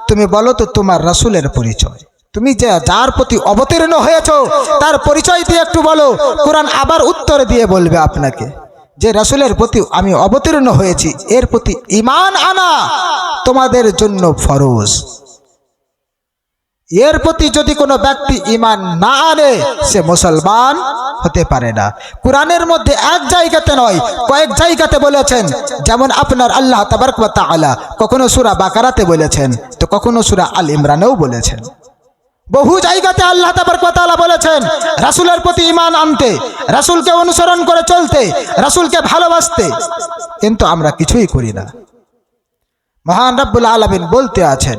তুমি বলো তো তোমার রাসূলের পরিচয়, তুমি যে যার প্রতি অবতীর্ণ হয়েছো তার পরিচয় দিয়ে একটু বলো। কোরআন আবার উত্তর দিয়ে বলবে আপনাকে, যে রাসূলের প্রতি আমি অবতীর্ণ হয়েছি এর প্রতি ঈমান আনা তোমাদের জন্য ফরজ। এর প্রতি যদি কোনো ব্যক্তি ঈমান না আনে সে মুসলমান হতে পারে না। কোরআনের মধ্যে এক জায়গাতে নয় কয়েক জায়গাতে বলেছেন, যেমন আপনার আল্লাহ তাবারক ওয়া তাআলা কখনো সূরা বাকারাতে বলেছেন তো কখনো সূরা আল ইমরানেও বলেছেন। বহু জায়গাতে আল্লাহ তাবারক ওয়া তাআলা বলেছেন রাসূলের প্রতি ঈমান আনতে, রাসূলকে অনুসরণ করে চলতে, রাসূলকে ভালোবাসতে, কিন্তু আমরা কিছুই করি না। মহান রব্বুল আলামিন বলতে আছেন,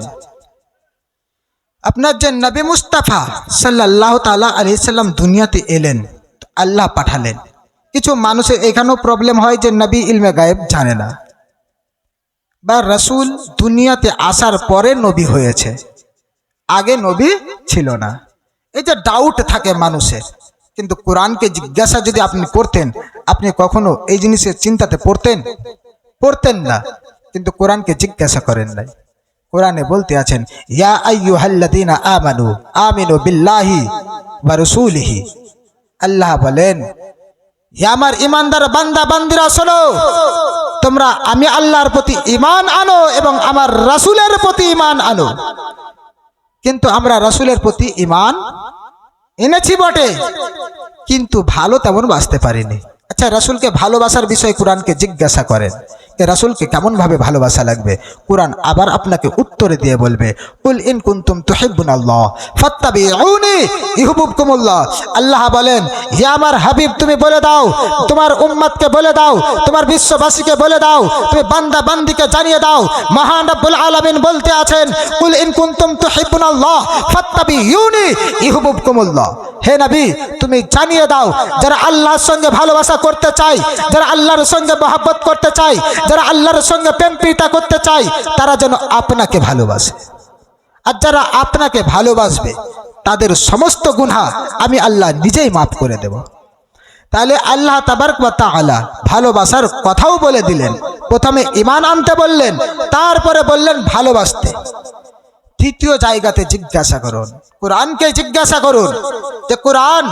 আপনার যে নবী মুস্তাফা সাল্লাল্লাহু তাআলা আলাইহি সাল্লাম দুনিয়াতে এলেন, আল্লাহ পাঠালেন। কিছু মানুষের এখানেও প্রবলেম হয় যে নবী ইলমে গায়েব জানে না, বা রাসূল দুনিয়াতে আসার পরে নবী হয়েছে, আগে নবী ছিল না। এই যে ডাউট থাকে মানুষের, কিন্তু কোরআনকে জিজ্ঞাসা যদি আপনি করতেন, আপনি কখনো এই জিনিসের চিন্তাতে পড়তেন না, কিন্তু কোরআনকে জিজ্ঞাসা করেন নাই। কোরআনে বলতে আছেন, ইয়া আইয়ুহাল্লাযীনা আমানু আমিনু বিল্লাহি ওয়া রাসূলিহি। আল্লাহ বলেন, হে আমার ঈমানদার বান্দা বান্দিরা শোনো, তোমরা আমি আল্লাহর প্রতি ঈমান আনো এবং আমার রাসূলের প্রতি ঈমান আনো। কিন্তু আমরা রাসূলের প্রতি ঈমান এনেছি বটে, কিন্তু ভালো তেমন বাঁচতে পারিনি। আচ্ছা, রাসূলকে ভালোবাসার বিষয়ে কোরআনকে জিজ্ঞাসা করেন যে রাসূলকে কেমন ভাবে ভালোবাসা লাগবে। কোরআন আবার আপনাকে উত্তরে দিয়ে বলবে, কুল ইন কুনতুম তুহিব্বুনাল্লাহ ফাত্তাবিউনি ইউহিব্বুকুমুল্লাহ। আল্লাহ বলেন, হে আমার হাবিব তুমি বলে দাও, তোমার উম্মতকে বলে দাও, তোমার বিশ্ববাসীকে বলে দাও, তুমি বান্দা বান্দিকে জানিয়ে দাও। মহান রব্বুল আলামিন বলতে আছেন, কুল ইন কুনতুম তুহিব্বুনাল্লাহ ফাত্তাবিউনি ইউহিব্বুকুমুল্লাহ। হে নবী তুমি জানিয়ে দাও, যারা আল্লাহর সঙ্গে ভালোবাসা করতে চায়, যারা আল্লাহর সঙ্গে মহব্বত করতে চায়, যারা আল্লাহর সঙ্গে প্রেম প্রীতি করতে চায়, তারা যেন আপনাকে ভালোবাসে। আর যারা আপনাকে ভালোবাসবে তাদের সমস্ত গুনাহ আমি আল্লাহ নিজেই মাফ করে দেব। তাহলে আল্লাহ তাবারক ওয়া তাআলা ভালোবাসার কথাও বলে দিলেন। প্রথমে ঈমান আনতে বললেন, তারপরে বললেন ভালোবাসতে। তৃতীয় জায়গাতে জিজ্ঞাসা করুন, কোরআনকে জিজ্ঞাসা করুন যে কোরআন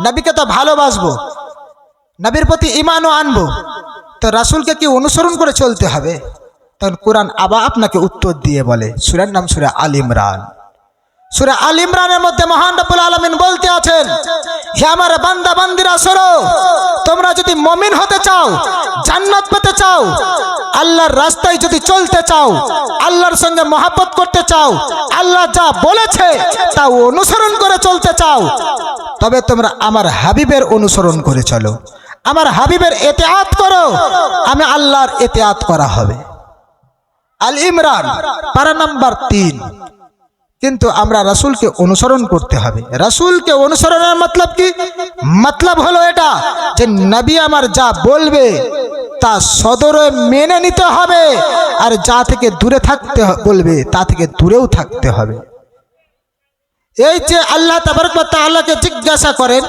নবীকে তো ভালোবাসবো, নবীর প্রতি ঈমানও আনবো, তো রাসূলকে কি অনুসরণ করে চলতে হবে? তখন কোরআন আবার আপনাকে উত্তর দিয়ে বলে, সূরার নাম সূরা আল ইমরান। সূরা আল ইমরানের মধ্যে মহান রব্বুল আলামিন বলতে আছেন, হে আমার বান্দা বান্দিরা শোনো, তোমরা যদি মুমিন হতে চাও, জান্নাত পেতে চাও, আল্লাহর রাস্তায় যদি চলতে চাও, আল্লাহর সঙ্গে মহব্বত করতে চাও, আল্লাহ যা বলেছে তা অনুসরণ করে চলতে চাও, তবে তোমরা আমার হাবিবের অনুসরণ করে চলো, আমার হাবিবের ইতিআত করো, আমি আল্লাহর ইতিআত করা হবে। আল ইমরান পারা নাম্বার 3। কিন্তু আমরা রাসূলকে অনুসরণ করতে হবে। রাসূলকে অনুসরণের মতলব কি? মতলব হলো এটা যে নবী আমার যা বলবে তা সদরে মেনে নিতে হবে, আর যা থেকে দূরে থাকতে বলবে তা থেকে দূরেও থাকতে হবে। এই যে আল্লাহ তাবারক ওয়া তাআলাকে জিজ্ঞাসা করেন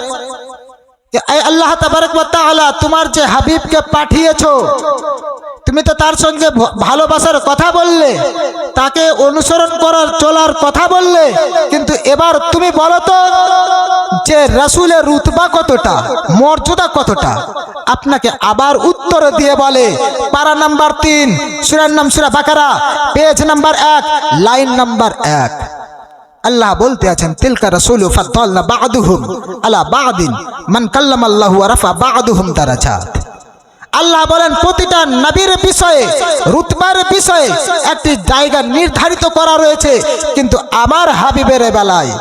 যে আল্লাহ তাবারক ওয়া তাআলা তোমার যে হাবিবকে পাঠিয়েছো, তুমি তো তার সঙ্গে ভালোবাসার কথা বললে, তাকে অনুসরণ করার চলার কথা বললে, কিন্তু এবার তুমি বলো তো যে রাসূলের রুতবা কতটা, মর্যাদা কতটা? আপনাকে আবার উত্তর দিয়ে বলে, পারা নাম্বার 3, সূরার নাম সূরা বাকারা, পেজ নাম্বার 1, লাইন নাম্বার 1। আল্লাহ বলতে আছেন, তিলকা রাসূলু ফাদ্দালনা বা'দুহুম আলা বা'দিন মান কাল্লামাল্লাহু ওয়া রাফা বা'দুহুম দারাজাত। আল্লাহ বলেন, প্রতিটা নবীর বিষয়ে, রুতবার বিষয়ে একটি জায়গা নির্ধারিত করা রয়েছে, কিন্তু আমার হাবিবের বেলায়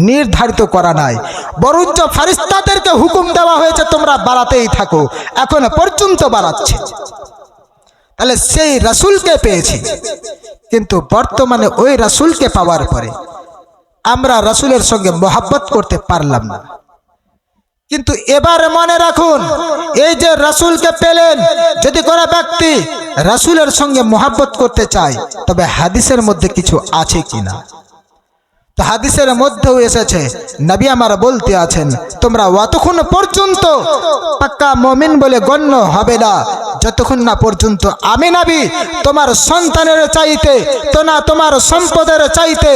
নির্ধারিত করা নাই, বরঞ্চ ফেরেশতাদেরকে হুকুম দেওয়া হয়েছে তোমরা বাড়াতেই থাকো, এখন পর্যন্ত বাড়াচ্ছে। তাহলে সেই রাসূলকে পেয়েছি, কিন্তু বর্তমানে ওই রাসূলকে পাওয়ার পরে আমরা রাসূলের সঙ্গে মহব্বত করতে পারলাম না। কিন্তু এবার মনে রাখুন, এই যে রাসূলকে পেলেন, যদি কোনো ব্যক্তি রাসূলের সঙ্গে মহব্বত করতে চায়, তবে হাদিসের মধ্যে কিছু আছে কিনা? তো হাদিসের মধ্যেও এসেছে নবী আমার বলতে আছেন, তোমরা অতক্ষণ পর্যন্ত পাক্কা মুমিন বলে গণ্য হবে না যতক্ষণ না পর্যন্ত আমি নবী তোমার সন্তানের চাইতে তো না তোমার সম্পদের চাইতে,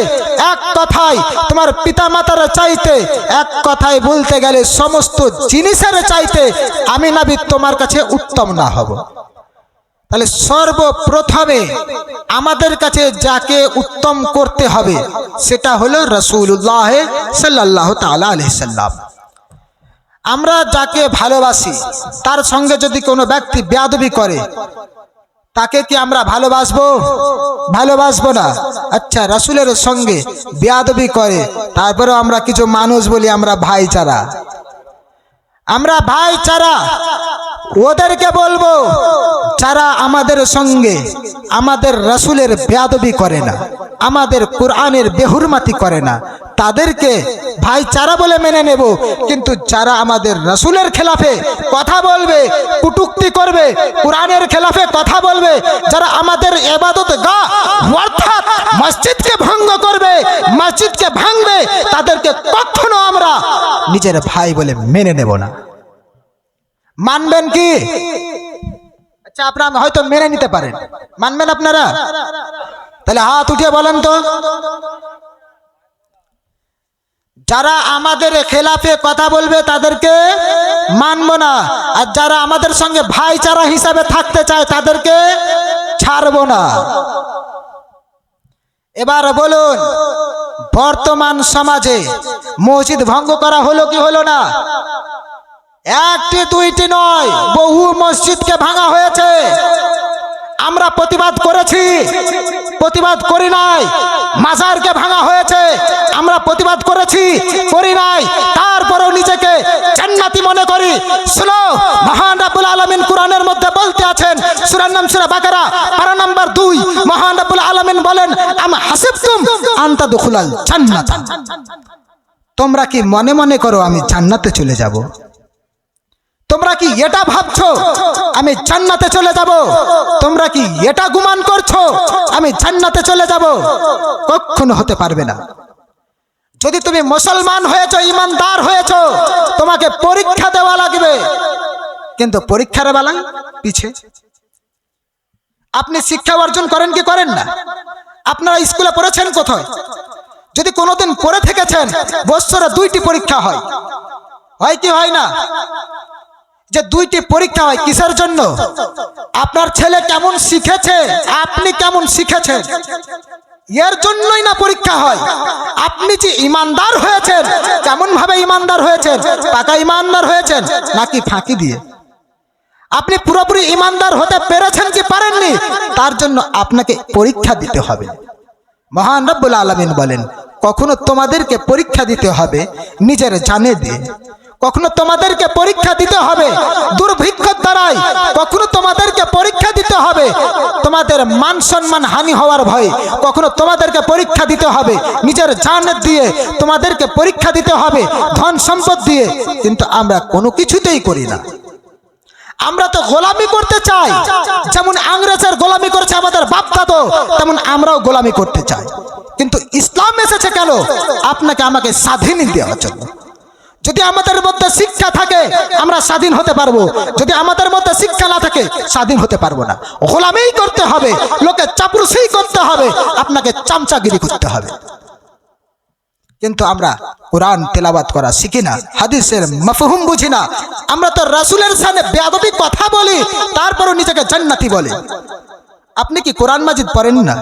এক কথায় তোমার পিতামাতার চাইতে, এক কথায় বলতে গেলে সমস্ত জিনিসের চাইতে আমি নবী তোমার কাছে উত্তম না হব। তাহলে সর্বপ্রথমে আমাদের কাছে যাকে উত্তম করতে হবে সেটা হলো রাসূলুল্লাহ সাল্লাল্লাহু তাআলা আলাইহি সাল্লাম। আমরা যাকে ভালোবাসি তার সঙ্গে যদি কোনো ব্যক্তি বেয়াদবি করে তাকে কি আমরা ভালোবাসবো? ভালোবাসবো না। আচ্ছা, রাসূলের সঙ্গে বেয়াদবি করে তারপরেও আমরা কিছু মানুষ বলি আমরা ভাইচারা, আমরা ভাইচারা। ওদেরকে বলবো যারা আমাদের সঙ্গে আমাদের রাসূলের বেয়াদবি করে না, আমাদের কোরআনের বেহুরমাতি করে না, তাদেরকে ভাইচারা বলে মেনে নেব। কিন্তু যারা আমাদের রাসূলের খেলাফে কথা বলবে, কটূক্তি করবে, কোরআনের খেলাফে কথা বলবে, যারা আমাদের ইবাদত গাহ অর্থাৎ মসজিদকে ভঙ্গ করবে, মসজিদকে ভাঙবে, তাদেরকে কখনো আমরা নিজের ভাই বলে মেনে নেব না। মানবেন কি? আচ্ছা, আপনারা হয়তো মেনে নিতে পারেন, মানবেন আপনারা? তাহলে হাত উঠিয়ে বলেন তো। যারা আমাদের খেলাফে কথা বলবে তাদেরকে মানব না, আর যারা আমাদের সঙ্গে ভাইচারা হিসাবে থাকতে চায় তাদেরকে ছাড়বো না। এবার বলুন, বর্তমান সমাজে মসজিদ ভঙ্গ করা হলো কি হলো না? একটি দুইটি নয়, বহু মসজিদকে ভাঙা হয়েছে। আমরা প্রতিবাদ করেছি, প্রতিবাদ করি নাই। মাজারকে ভাঙা হয়েছে, আমরা প্রতিবাদ করেছি, করি নাই। তারপরেও নিজেকে জান্নাতি মনে করি। শুনো, মহান রব্বুল আলামিন কোরআনের মধ্যে বলতে আছেন, সূরার নাম সূরা বাকারা পারা নাম্বার 2, মহান রব্বুল আলামিন বলেন, আম হাসিবতুম আন তাদখুলাল জান্নাত। তোমরা কি মনে মনে করো আমি জান্নাতে চলে যাব? তোমরা কি এটা ভাবছো আমি জান্নাতে চলে যাব? তোমরা কি এটা গুমান করছো আমি জান্নাতে চলে যাব? কখনো হতে পারবে না। যদি তুমি মুসলমান হয়েছো, ঈমানদার হয়েছো, তোমাকে পরীক্ষা দেওয়া লাগবে। কিন্তু পরীক্ষার বেলা পিছে আপনি শিক্ষা অর্জন করেন কি করেন না? আপনারা স্কুলে পড়েছেন কোথায়? যদি কোনোদিন পড়ে থেকেছেন, বছরে 2টি পরীক্ষা হয়, হয় কি হয় না? যে 2টি পরীক্ষা হয় কিসের জন্য? আপনার ছেলে কেমন শিখেছে, আপনি কেমন শিখেছেন, এর জন্যই না পরীক্ষা হয়। আপনি যে ঈমানদার হয়েছেন, কেমন ভাবে ঈমানদার হয়েছেন? পাকা ঈমানদার হয়েছেন নাকি ফাঁকি দিয়ে? আপনি পুরোপুরি ঈমানদার হতে পেরেছেন কি পারেননি, তার জন্য আপনাকে পরীক্ষা দিতে হবে। মহান রব্বুল আলামিন বলেন, কখনো তোমাদেরকে পরীক্ষা দিতে হবে নিজের জানে দিয়ে, কখনো তোমাদেরকে পরীক্ষা দিতে হবে দুর্ভিক্ষর দ্বারাই, কখনো তোমাদেরকে পরীক্ষা দিতে হবে তোমাদের মান সম্মান হানি হওয়ার ভয়ে, কখনো তোমাদেরকে পরীক্ষা দিতে হবে নিজের জান দিয়ে, তোমাদেরকে পরীক্ষা দিতে হবে ধন সম্পদ দিয়ে। কিন্তু আমরা কোনো কিছুতেই করি না। আমরা তো গোলামি করতে চাই, যেমন ইংরেজের গোলামি করেছে আমাদের বাপ দাদু, তেমন আমরাও গোলামি করতে চাই। কিন্তু ইসলাম এসেছে কেন? আপনাকে আমাকে স্বাধীন দেওয়ার জন্য। যদি আমাদের মধ্যে শিক্ষা থাকে আমরা স্বাধীন হতে পারবো, যদি আমাদের মধ্যে শিক্ষা না থাকে স্বাধীন হতে পারবো না। গোলামি করতে হবে, লোকে চাপরুসি করতে হবে, আপনাকে চামচাগিরি করতে হবে। কিন্তু আমরা কোরআন তেলাওয়াত করা শিখি না, হাদিসের মাফহুম বুঝি না। আমরা তো রাসূলের সামনে বেয়াদবি কথা বলি, তারপরও নিজেকে জান্নাতি বলি। আপনি কি কোরআন মাজিদ পড়েন না?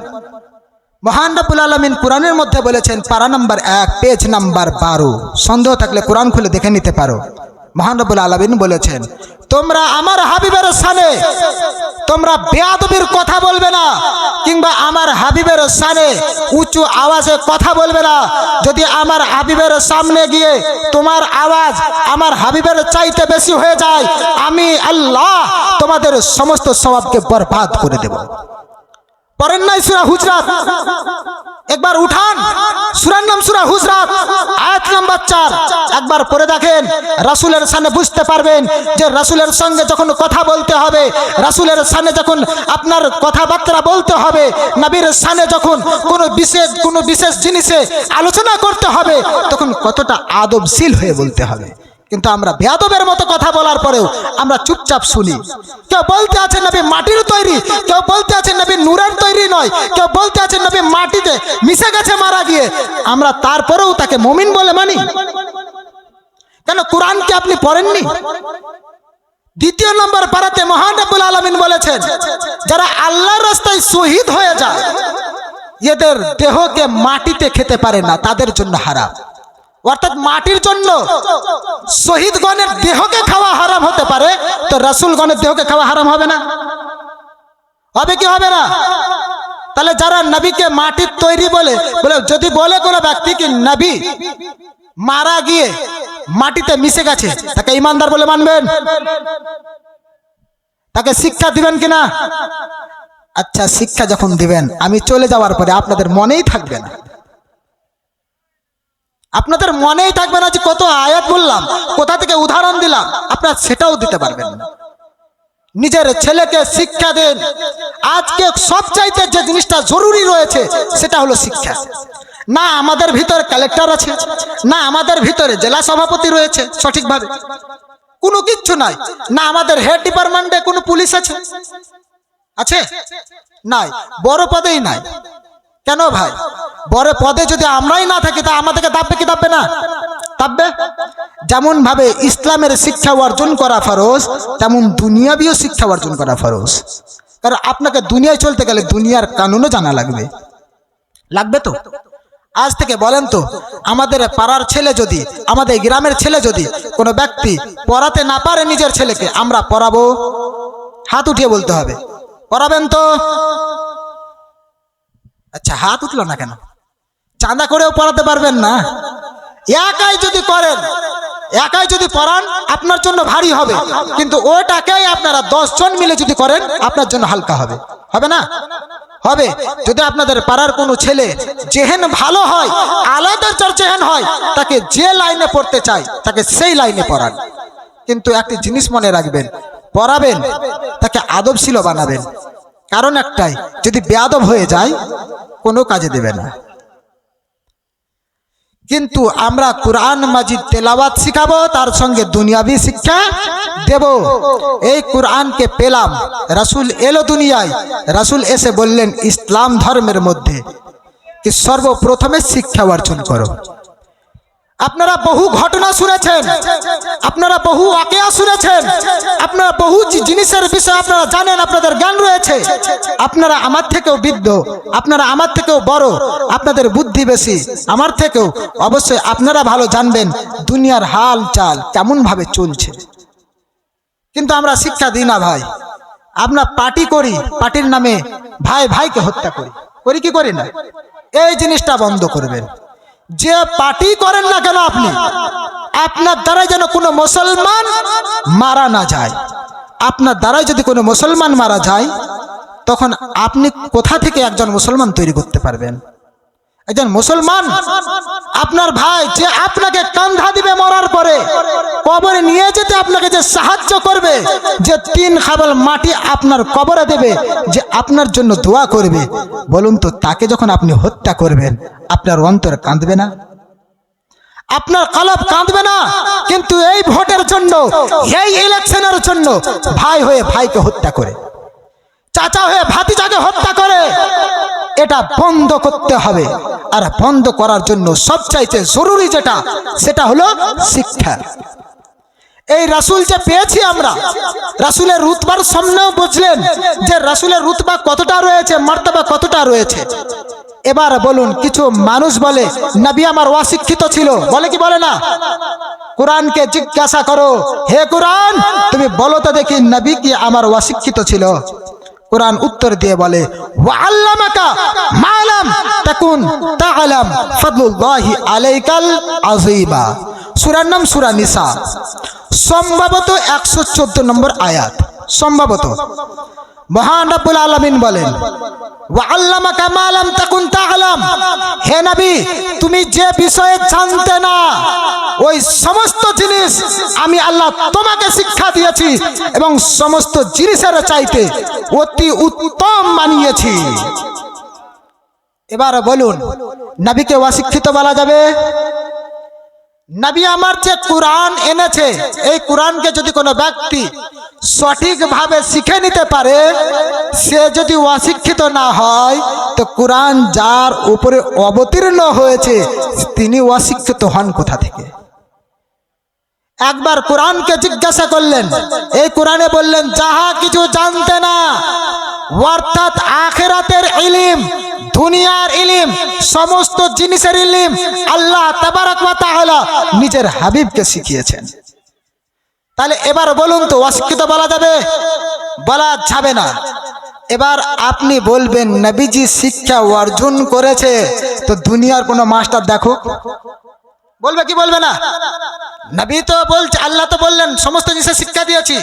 মহান রব্বুল আলামিন কোরআনের মধ্যে বলেছেন, পারা নাম্বার 1, পেজ নাম্বার 12। সন্দেহ থাকলে কোরআন খুলে দেখে নিতে পারো। মহান রব্বুল আলামিন বলেছেন, তোমরা আমার হাবিবের শানে তোমরা বেয়াদবির কথা বলবে না, কিংবা আমার হাবিবের শানে উঁচু আওয়াজে কথা বলবে না। যদি আমার হাবিবের সামনে গিয়ে তোমার আওয়াজ আমার হাবিবের চাইতে বেশি হয়ে যায়, আমি আল্লাহ তোমাদের সমস্ত সওয়াবকে বরবাদ করে দেব। পড়েন নাই সূরা হুজরাত? একবার উঠান সূরার নাম সূরা হুজরাত, আয়াত নাম্বার 4। একবার পড়ে দেখেন, রাসূলের সামনে বুঝতে পারবেন যে রাসূলের সঙ্গে যখন কথা বলতে হবে, রাসূলের সামনে যখন আপনার কথাবার্তা বলতে হবে, নবীর সামনে যখন কোনো বিশেষ জিনিসে আলোচনা করতে হবে, তখন কতটা আদবশীল হয়ে বলতে হবে। কিন্তু আমরা বেয়াদবের মতো কথা বলার পরেও আমরা চুপচাপ শুনি। কেউ বলতে আছে নবী মাটির তৈরি, কেউ বলতে আছে নবী নূরের তৈরি নয়, কেউ বলতে আছে নবী মাটিতে মিশে গেছে মারা গিয়ে, আমরা তারপরেও তাকে মুমিন বলে মানি। কেন? কোরআনকে আপনি পড়েননি? দ্বিতীয় নম্বর পারাতে মহান রব্বুল আলামিন বলেছেন, যারা আল্লাহর রাস্তায় শহীদ হয়ে যায়, এদের দেহকে মাটিতে খেতে পারে না, তাদের জন্য হারাম। অর্থাৎ মাটির জন্য শহীদগণের দেহকে খাওয়া হারাম হতে পারে, তো রাসূলগণের দেহকে খাওয়া হারাম হবে না? হবে কি হবে না? তাহলে যারা নবীকে মাটির তৈরি বলে যদি বলে কোনো ব্যক্তি কি নবী মারা গিয়ে মাটিতে মিশে গেছে, তাকে ইমানদার বলে মানবেন? তাকে শিক্ষা দিবেন কিনা? আচ্ছা, শিক্ষা যখন দিবেন, আমি চলে যাওয়ার পরে আপনাদের মনেই থাকবে না, আপনাদের মনেই থাকবে না যে কত আয়াত বললাম, কোথা থেকে উদাহরণ দিলাম, আপনারা সেটাও দিতে পারবেন না। নিজের ছেলেকে শিক্ষা দেন। আজকে সবচাইতে যে জিনিসটা জরুরি রয়েছে সেটা হলো শিক্ষা। না আমাদের ভিতরে কালেক্টর আছে, না আমাদের ভিতরে জেলা সভাপতি রয়েছে সঠিকভাবে, কোনো কিচ্ছু নাই। না আমাদের হেড ডিপার্টমেন্টে কোনো পুলিশ আছে, আছে নাই, বড় পদেই নাই। কেন ভাই? বড় পদে যদি আমরাই না থাকি, তা আমাদেরকে দাববে কি দাববে না? দাববে। যেমন ভাবে ইসলামের শিক্ষা অর্জন করা ফরজ, তেমন দুনিয়াবিও শিক্ষা অর্জন করা ফরজ। কারণ আপনাকে দুনিয়ায় চলতে গেলে দুনিয়ার কানুনও জানা লাগবে, লাগবে তো। আজ থেকে বলেন তো, আমাদের পাড়ার ছেলে যদি, আমাদের গ্রামের ছেলে যদি কোনো ব্যক্তি পড়াতে না পারে নিজের ছেলেকে, আমরা পড়াবো? হাত উঠিয়ে বলতে হবে, পড়াবেন তো? আচ্ছা, হাত উঠলো না কেন? চাঁদা করেও পড়াতে পারবেন না? একাই যদি করেন, একাই যদি পড়ান, আপনার জন্য ভারী হবে, কিন্তু ওটাকেই আপনারা 10 জন মিলে যদি করেন, আপনার জন্য হালকা হবে। হবে না? হবে। যদি আপনাদের পাড়ার কোনো ছেলে যেহেন ভালো হয়, আলাদা যেহেন হয়, তাকে যে লাইনে পড়তে চায় তাকে সেই লাইনে পড়ান। কিন্তু একটি জিনিস মনে রাখবেন, পড়াবেন তাকে আদবশীল বানাবেন। কারণ একটাই, যদি বেয়াদব হয়ে যায় কোনো কাজে দেবে না। কিন্তু আমরা কুরআন মাজিদ তেলাওয়াত শিখাবো, তার সঙ্গে দুনিয়াবি শিক্ষা দেব। এই কুরআনকে পেলাম, রাসূল এলো দুনিয়ায়, রাসূল এসে বললেন ইসলাম ধর্মের মধ্যে কি সর্বপ্রথমে শিক্ষা অর্জন করো। আপনারা বহু ঘটনা শুনেছেন, আপনারা বহু ওয়াকিয়া শুনেছেন, আপনারা বহু জিনিসের বিষয়ে আপনারা জানেন, আপনাদের জ্ঞান রয়েছে। আপনারা আমার থেকেও বৃদ্ধ, আপনারা আমার থেকেও বড়, আপনাদের বুদ্ধি বেশি আমার থেকেও, অবশ্যই আপনারা ভালো জানবেন দুনিয়ার হাল চাল কেমন ভাবে চলছে। কিন্তু আমরা শিক্ষা দিই না ভাই। আমরা পার্টি করি, পার্টির নামে ভাই ভাইকে হত্যা করি, করি কি করি না? এই জিনিসটা বন্ধ করবেন। যে পার্টি করেন না কেন আপনি, আপনার দ্বারাই যেন কোনো মুসলমান মারা না যায়। আপনার দ্বারাই যদি কোনো মুসলমান মারা যায়, তখন আপনি কোথা থেকে একজন মুসলমান তৈরি করতে পারবেন? একজন মুসলমান আপনার ভাই যে আপনাকে কাঁধা দিবে মরার পরে, কবরে নিয়ে যেতে আপনাকে যে সাহায্য করবে, যে 3 খাবল মাটি আপনার কবরে দেবে, যে আপনার জন্য দোয়া করবে, বলুন তো তাকে যখন আপনি হত্যা করবেন, আপনার অন্তর কাঁদবে না? আপনার কলব কাঁদবে না? কিন্তু এই ভোটের জন্য, এই ইলেকশনের জন্য ভাই হয়ে ভাইকে হত্যা করে, চাচা হয়ে ভাতিজাকে হত্যা করে, এটা বন্ধ করতে হবে। আর বন্ধ করার জন্য সবচাইতে জরুরি যেটা, সেটা হলো শিক্ষা। এই রাসূল যে পেয়েছি আমরা, রাসূলের রুতবার সামনেও বুঝলেন যে রাসূলের রুতবা কতটা রয়েছে, মর্তবা কতটা রয়েছে। এবার বলুন, কিছু মানুষ বলে নবী আমার অশিক্ষিত ছিল, বলে কি বলে না? কোরআনকে জিজ্ঞাসা করো, হে কোরআন তুমি বলো তো দেখি নবী কি আমার অশিক্ষিত ছিল? কোরআন উত্তর দিয়ে বলে, ওয়া আল্লামাকা মা লাম তাকুন তা'লাম ফাদলুল্লাহি আলাইকাল আযীমা। সূরার নাম সূরা নিসা, সম্ভবত 114 নম্বর আয়াত, সম্ভবত। মহান রব্বুল আলামিন বলেন, ওয়া আল্লামাকা মা লাম তাকুন তা'লাম, হে নবী, তুমি যে বিষয়ে জানতে না ওই সমস্ত জিনিস আমি আল্লাহ তোমাকে শিক্ষা দিয়েছি এবং সমস্ত জিনিসের চাইতে অতি উত্তম বানিয়েছি। এবার বলুন, নবীকে অশিক্ষিত বলা যাবে? নবী আমার যে কুরআন এনেছে, এই কুরআনকে যদি কোনো ব্যক্তি সঠিকভাবে শিখে নিতে পারে, সে যদি অশিক্ষিত না হয়, তো কুরআন যার উপরে অবতীর্ণ হয়েছে তিনি অশিক্ষিত হন কোথা থেকে? একবার কুরআনকে জিজ্ঞাসা করলেন, এই কুরআনে বললেন যাহা কিছু জানতে না, অর্থাৎ আখিরাতের ইলম, দুনিয়ার ইলম, সমস্ত জিনিসের ইলম আল্লাহ তাবারক ওয়া তাআলা নিজের হাবিবকে শিখিয়েছেন। তাহলে এবার বলুন তো অশিক্ষিত বলা যাবে? বলা যাবে না। এবার আপনি বলবেন নবীজি শিক্ষা অর্জন করেছে, তো দুনিয়ার কোনো মাস্টার দেখো, বলবে কি বলবে না? নবী তো বলছে, আল্লাহ তো বললেন সমস্ত জিনিসের শিক্ষা দিয়েছি,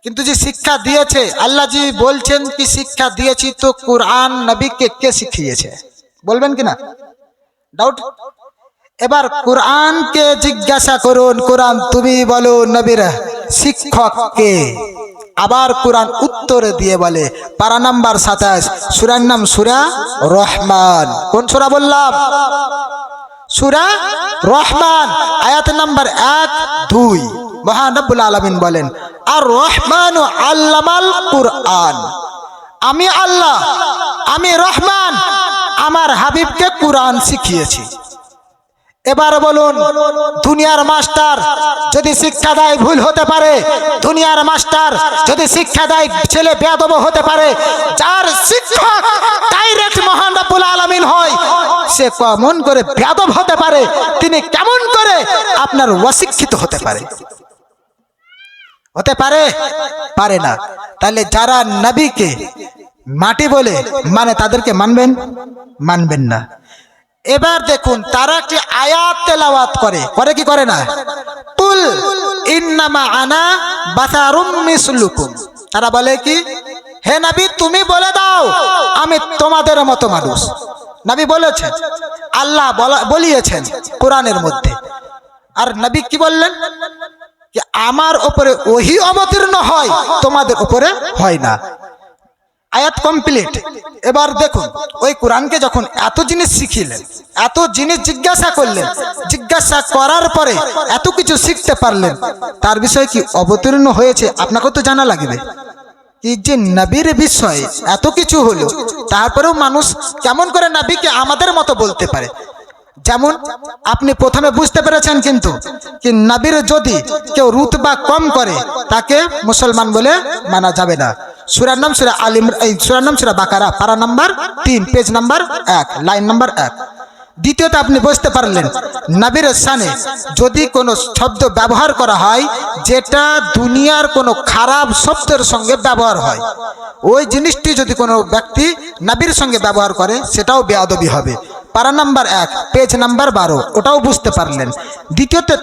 কিন্তু যে শিক্ষা দিয়েছে আল্লাহ জি বলছেন কি শিক্ষা দিয়েছি, তো কুরআন নবীকে কে শিখিয়েছে? বলবেন কি না? ডাউট? এবার কুরআনকে জিজ্ঞাসা করুন, কুরআন তুমি বলো নবীর শিক্ষক কে? আবার কুরআন উত্তর দিয়ে বলে, পারা নাম্বার 27, সূরার নাম সূরা রহমান। কোন সূরা বললাম? সূরা রহমান, আয়াত নাম্বার 1, 2। মহান রব্বুল আলামিন বলেন, আর রহমানু আল্লামাল কুরআন, আমি আল্লাহ, আমি রহমান, আমার হাবিবকে কুরআন শিখিয়েছি। এবার বলুন, দুনিয়ার মাস্টার যদি শিক্ষা দেয় ভুল হতে পারে, দুনিয়ার মাস্টার যদি শিক্ষা দেয় ছেলে বেয়াদব হতে পারে, যার শিক্ষক ডাইরেক্ট মহান রব্বুল আলামিন হয়, সে কেমন করে বেয়াদব হতে পারে? তিনি কেমন করে আপনার অশিক্ষিত হতে পারে? হতে পারে? পারে না। তাহলে যারা নবীকে মাটি বলে মানে তাদেরকে মানবেন? মানবেন না। এবার দেখুন, তারা একটি আয়াত তেলাওয়াত করে, করে কি করে না? কুল ইন্নামা আনা বাশারুম মিসলুকুম। তারা বলে কি, হে নবী তুমি বলে দাও আমি তোমাদের মতো মানুষ। নবী বলেছেন, আল্লাহ বলিয়েছেন কোরআনের মধ্যে। আর নবী কি বললেন? যে আমার উপরে ওহী অবতীর্ণ হয়, তোমাদের উপরে হয় না। আয়াত কমপ্লিট। এবার দেখুন, ওই কোরআনকে যখন এত জিনিস শিখিলেন, এত জিনিস জিজ্ঞাসা করলেন, জিজ্ঞাসা করার পরে এত কিছু শিখতে পারলেন, তার বিষয়ে কি অবতীর্ণ হয়েছে আপনাকে তো জানা লাগবে। কি যে নবীর বিষয়ে এত কিছু হলো, তারপরেও মানুষ কেমন করে নবীকে আমাদের মতো বলতে পারে? যেমন আপনি প্রথমে বুঝতে পেরেছেন, কিন্তু কি নবীর যদি কেউ রুতবা কম করে তাকে মুসলমান বলে মানা যাবে না। সূরার নাম সূরা আল ইমরান, এই সূরার নাম সূরা বাকারা, পারা number 3, page number 1, line number 1। দ্বিতীয়ত আপনি বুঝতে পারলেন, নবীর শানে যদি কোনো শব্দ ব্যবহার করা হয় যেটা দুনিয়ার কোনো খারাপ শব্দের সঙ্গে ব্যবহার হয়, ওই জিনিসটি যদি কোনো ব্যক্তি নবীর সঙ্গে ব্যবহার করে সেটাও বেয়াদবি হবে। পারা নাম্বার 1, পেজ নাম্বার 12, ওটাও বুঝতে পারলেন।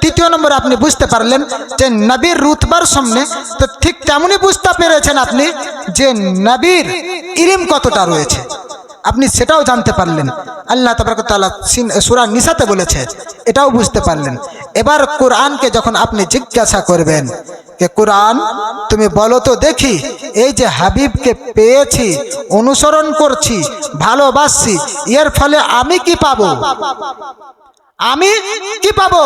তৃতীয় নম্বর আপনি বুঝতে পারলেন যে নবীর রুতবার সামনে, তো ঠিক তেমনই বুঝতে পেরেছেন আপনি যে নবীর ইলম কতটা রয়েছে, আপনি সেটাও জানতে পারলেন। আল্লাহ তাবারক ওয়া তাআলা সূরা নিসাতে বলেছে, এটাও বুঝতে পারলেন। এবার কোরআনকে যখন আপনি জিজ্ঞাসা করবেন যে কোরআন তুমি বলো তো দেখি, এই যে হাবিবকে পেয়েছি, অনুসরণ করছি, ভালোবাসছি, এর ফলে আমি কি পাবো? আমি কি পাবো?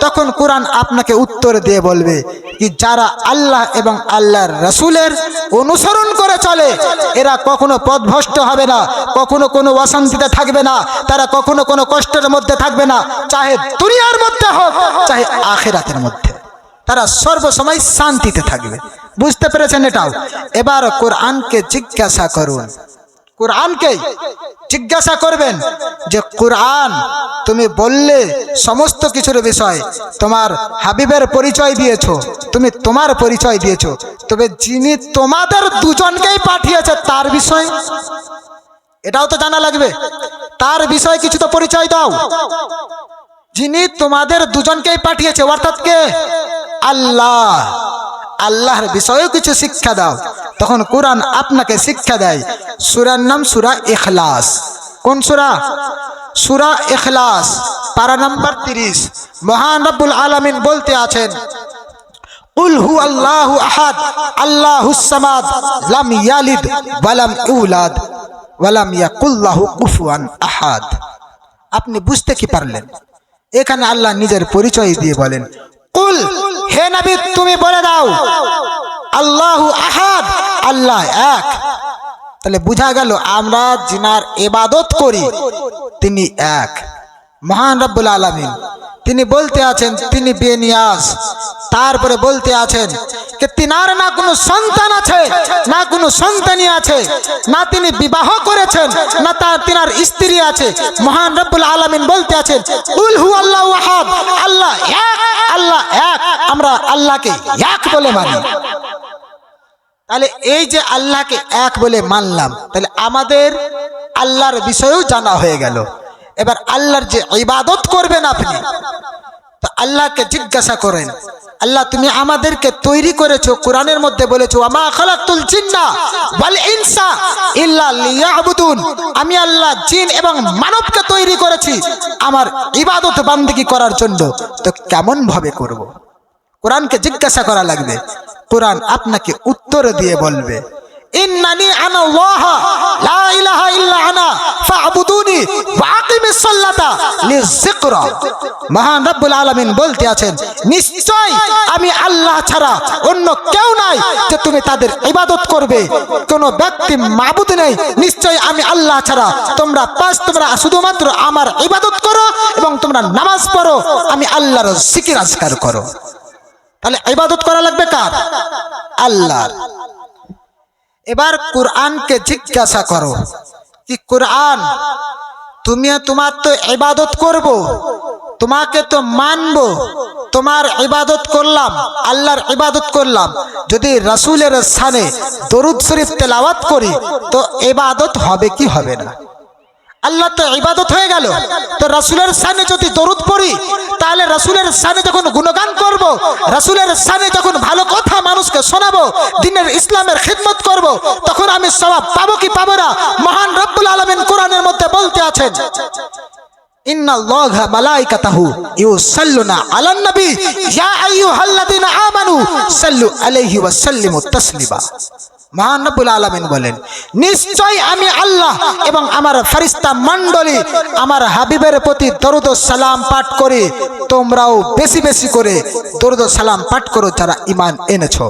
তখন কোরআন আপনাকে উত্তর দিয়ে বলবে কি যারা আল্লাহ এবং আল্লাহর রাসূলের অনুসরণ করে চলে, এরা কখনো পথভ্রষ্ট হবে না, কখনো কোনো অশান্তিতে থাকবে না, তারা কখনো কোনো কষ্টের মধ্যে থাকবে না, চাহে দুনিয়ার মধ্যে হোক চাহে আখিরাতের মধ্যে, তারা সর্বসময় শান্তিতে থাকবে। বুঝতে পেরেছেন এটাও? এবার কোরআনকে জিজ্ঞাসা করুন, কোরআনকে জিজ্ঞাসা করবেন যে কোরআন তুমি বললে সমস্ত কিছুর বিষয়, তোমার হাবিবের পরিচয় দিয়েছো, তুমি তোমার পরিচয় দিয়েছো, তবে যিনি তোমাদের দুজনকেই পাঠিয়েছে তার বিষয় এটাও তো জানা লাগবে। তার বিষয় কিছু তো পরিচয় দাও। যিনি তোমাদের দুজনকেই পাঠিয়েছে অর্থাৎ কে? আল্লাহ। আল্লাহর বিষয়েও কিছু শিক্ষা দাও। তখন কোরআন আপনাকে শিক্ষা দেয়। সূরার নাম সূরা ইখলাস, কোন সূরা? সূরা ইখলাস পারা নাম্বার 30। মহান রব্বুল আলামিন বলতে আছেন, কুল হুয়াল্লাহু আহাদ আল্লাহুস সামাদ লাম ইয়ালিদ ওয়া লাম ইউলাদ ওয়া লাম ইয়াকুল লাহু কুফুয়ান আহাদ। আপনি বুঝতে কি পারলেন? এখানে আল্লাহ নিজের পরিচয় দিয়ে বলেন, কুল, হে নবী তুমি বলে দাও, আল্লাহু আহাদ, আল্লাহ এক। তাহলে বোঝা গেল আমরা যিনার ইবাদত করি তিনি এক। মহান রব্বুল আলামিন তিনি বলতে আছেন তিনি বেনিয়াজ। তারপরে বলতে আছেন যে তিনার না কোনো সন্তান আছে, না কোনো সন্তানি আছে, না তিনি বিবাহ করেছেন, না তিনার স্ত্রী আছে। মহান রব্বুল আলামিন বলতে আছেন, কুল হুয়াল্লাহু আহাদ, আল্লাহ এক, আল্লাহ এক। আমরা আল্লাহকে এক বলে মানি। তাহলে এই যে আল্লাহকে এক বলে মানলাম, তাহলে আমাদের আল্লাহর বিষয়েও জানা হয়ে গেল। এবার আল্লাহর যে ইবাদত করবেন আপনি, তো আল্লাহকে জিজ্ঞাসা করেন, আল্লাহ তুমি আমাদেরকে তৈরি করেছো, কোরআনের মধ্যে বলেছো ওয়া মা খালাকতুল জিন্না ওয়াল ইনসা ইল্লা লিয়াবুদুন, আমি আল্লাহ জিন এবং মানবকে তৈরি করেছি আমার ইবাদত বান্দেগী করার জন্য। তো কেমন ভাবে করব? কোরআনকে জিজ্ঞাসা করা লাগবে, কোরআন আপনাকে উত্তর দিয়ে বলবে, ইন্নানি আনা আল্লাহ লা ইলাহা ইল্লা আনা ফা'বুদুনি ওয়া আকিমিস সালাতা লিযিকরা। মহান রব্বুল আলামিন বলতে আছেন, নিশ্চয় আমি আল্লাহ ছাড়া অন্য কেউ নাই যে তুমি তাদের ইবাদত করবে, কোনো ব্যক্তি মাবুদ নেই, নিশ্চয় আমি আল্লাহ ছাড়া। তোমরা শুধুমাত্র আমার ইবাদত করো এবং তোমরা নামাজ পড়ো, আমি আল্লাহর জিকির আজকার করো। তাহলে ইবাদত করা লাগবে কার? আল্লাহর। এবার কোরআনকে জিজ্ঞাসা করো কি কোরআন তোমার তো ইবাদত করব, তোমাকে তো মানব, তোমার ইবাদত করলাম, আল্লাহর ইবাদত করলাম, যদি রাসূলের শানে দরুদ শরীফ তেলাওয়াত করি তো ইবাদত হবে কি হবে না? আল্লাহ তো ইবাদত হয়ে গেল। তো রাসূলের শানে যদি দরুদ পড়ি, তাহলে রাসূলের শানে যখন গুণগান করব, রাসূলের শানে যখন ভালো কথা মানুষকে শোনাবো, দ্বীনের ইসলামের খিদমত করব, তখন আমি সওয়াব পাবো কি পাবো না? মহান রব্বুল আলামিন কোরআনের মধ্যে বলতে আছেন, ইন্নাল্লাহা মালাইকাতাহু ইউসাল্লুনা আলান নবী ইয়া আইয়ুহাল্লাযীনা আমানু সাল্লু আলাইহি ওয়া সাল্লিমু তাসলিমা। মহান রব্বুল আলামিন বলেন, নিশ্চয় আমি আল্লাহ এবং আমার ফেরেশতা মণ্ডলী আমার হাবিবের প্রতি দরুদ ও সালাম পাঠ করি, তোমরাও বেশি বেশি করে দরুদ ও সালাম পাঠ করো যারা ঈমান এনেছো।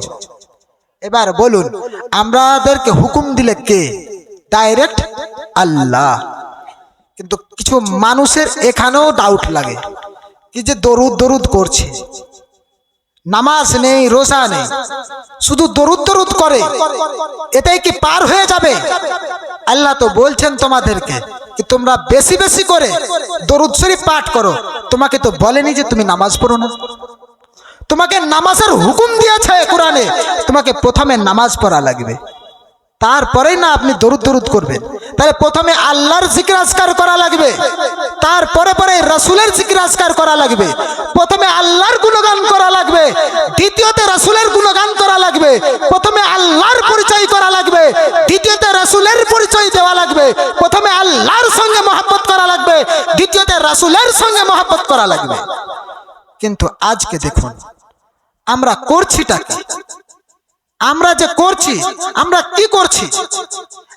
এবার বলুন, আমাদেরকে হুকুম দিলে কে? ডাইরেক্ট আল্লাহ। কিন্তু কিছু মানুষের এখানেও ডাউট লাগে কি যে দরুদ করছে, নামাজ নেই, রোজা নেই, শুধু দরুদ করে, এটাই কি পার হয়ে যাবে? আল্লাহ তো বলছেন তোমাদেরকে কি তোমরা বেশি বেশি করে দরুদ শরীফ পাঠ করো। তোমাকে তো বলেনি যে তুমি নামাজ পড়ো না, তোমাকে নামাজের হুকুম দিয়েছে কোরআনে, তোমাকে প্রথমে নামাজ পড়া লাগবে, তারপরেই না আপনি দরুদ করবেন। তাহলে প্রথমে আল্লাহর জিকির আজকার করা লাগবে, তারপরে পরে রাসূলের জিকির আজকার করা লাগবে। প্রথমে আল্লাহর গুণগান করা লাগবে, দ্বিতীয়তে রাসূলের গুণগান করা লাগবে। প্রথমে আল্লাহর পরিচয় করা লাগবে, দ্বিতীয়তে রাসূলের পরিচয় দেওয়া লাগবে। প্রথমে আল্লাহর সঙ্গে মহব্বত করা লাগবে, দ্বিতীয়তে রাসূলের সঙ্গে মহব্বত করা লাগবে। কিন্তু আজকে দেখুন আমরা করছিটা কি? আমরা যে করছি, আমরা কি করছি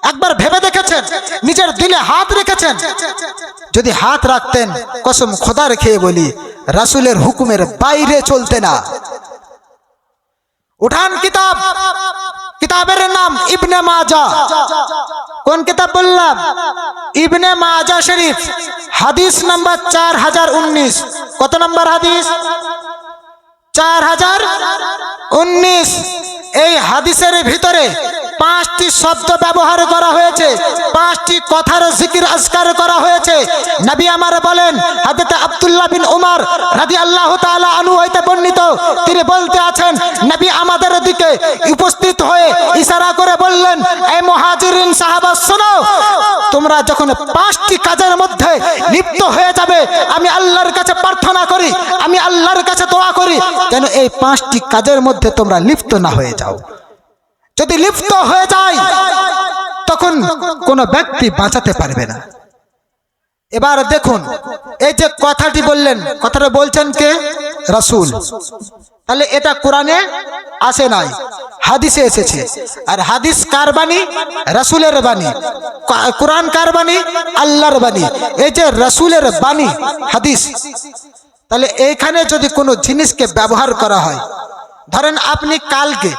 একবার ভেবে দেখেছেন? নিজের দিলে হাত রেখেছেন? যদি হাত রাখতেন, কসম খোদার খেয়ে বলি, রাসূলের হুকুমের বাইরে চলতে না। উঠান কিতাব, কিতাবের নাম ইবনে মাজাহ। কোন কিতাব বললাম? ইবনে মাজাহ শরীফ, হাদিস নাম্বার 4019। কত নম্বর হাদিস? 4019। এই হাদিসের ভিতরে 5টি শব্দ ব্যবহার করা হয়েছে, 5টি কথার জিকির আজকার করা হয়েছে। নবী আমার বলেন, হযরত আব্দুল্লাহ বিন উমর রাদিয়াল্লাহু তাআলা আনহু হইতে বর্ণিত, তিনি বলতে আছেন, নবী আমাদের দিকে উপস্থিত হয়ে ইশারা করে বললেন, এই মুহাজিরিন সাহাবা শোনো, তোমরা যখন 5টি কাজের মধ্যে লিপ্ত হয়ে যাবে, আমি আল্লাহর কাছে প্রার্থনা করি, আমি আল্লাহর কাছে দোয়া করি যেন এই 5টি কাজের মধ্যে তোমরা লিপ্ত না হয়ে যাও। যদি লিপ্ত হয়ে যায় তখন কোনো ব্যক্তি বাঁচাতে পারবে না। এবার দেখুন এই যে কথাটি বললেন, কথাটা বলছেন কে? রাসূল। তাহলে এটা কোরআনে আসে নাই, হাদিসে এসেছে। আর হাদিস কার বাণী? রাসূলের বাণী। কোরআন কার বাণী? আল্লাহর বাণী। এই যে রাসূলের বাণী হাদিস, তাহলে এইখানে যদি কোনো জিনিসকে ব্যবহার করা হয়, ধরেন আপনি কালকে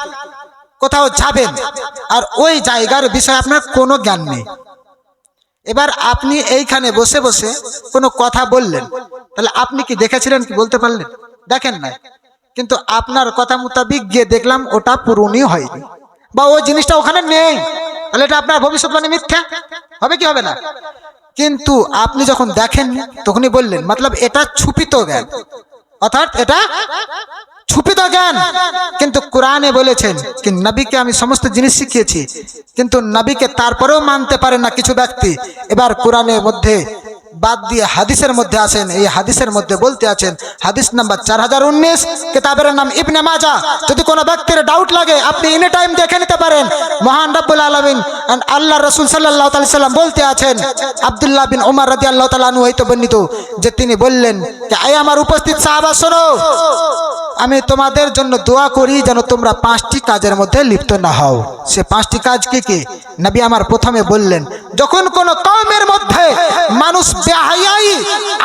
কোথাও যাবেন আর ওই জায়গার বিষয়ে আপনার কোনো জ্ঞান নেই, এবার আপনি এইখানে বসে বসে কোনো কথা বললেন, তাহলে আপনি কি দেখেছিলেন? কি বলতে পারলেন? দেখেন নাই, কিন্তু আপনার কথা মোতাবিক গিয়ে দেখলাম ওটা পূরণই হয়নি বা ওই জিনিসটা ওখানে নেই, তাহলে এটা আপনার ভবিষ্যৎবাণী মিথ্যা হবে কি হবে না? কিন্তু আপনি যখন দেখেন তখনই বললেন, মতলব এটা ছুপিত জ্ঞান, অর্থাৎ এটা ছুপিত জ্ঞান। কিন্তু কোরআনে বলেছেন কি নবীকে আমি সমস্ত জিনিস শিখিয়েছি, কিন্তু নবীকে তারপরেও মানতে পারে না কিছু ব্যক্তি। এবার কোরআনের মধ্যে বাদ দিয়ে হাদিসের মধ্যে আসেন, এই হাদিসের মধ্যে বলতে আছেন, হাদিস নাম্বার 4019, কিতাবের নাম ইবনে মাজাহ। যদি কোনো ব্যক্তির ডাউট লাগে আপনি এনি টাইম দেখে নিতে পারেন। মহান রব্বুল আলামিন আল্লাহ রাসূল সাল্লাল্লাহু আলাইহি সাল্লাম বলতে আছেন, আব্দুল্লাহ বিন উমর রাদিয়াল্লাহু তাআলা আনহু হইতে বর্ণিত, যে তিনি বললেন যে আয় আমার উপস্থিত সাহাবা শোনো, আমি তোমাদের জন্য দোয়া করি যেন তোমরা 5টি কাজের মধ্যে লিপ্ত না হও। সে 5টি কাজ কি কি? নবী আমার প্রথমে বললেন, যখন কোন কওমের মধ্যে মানুষ বেহায়াই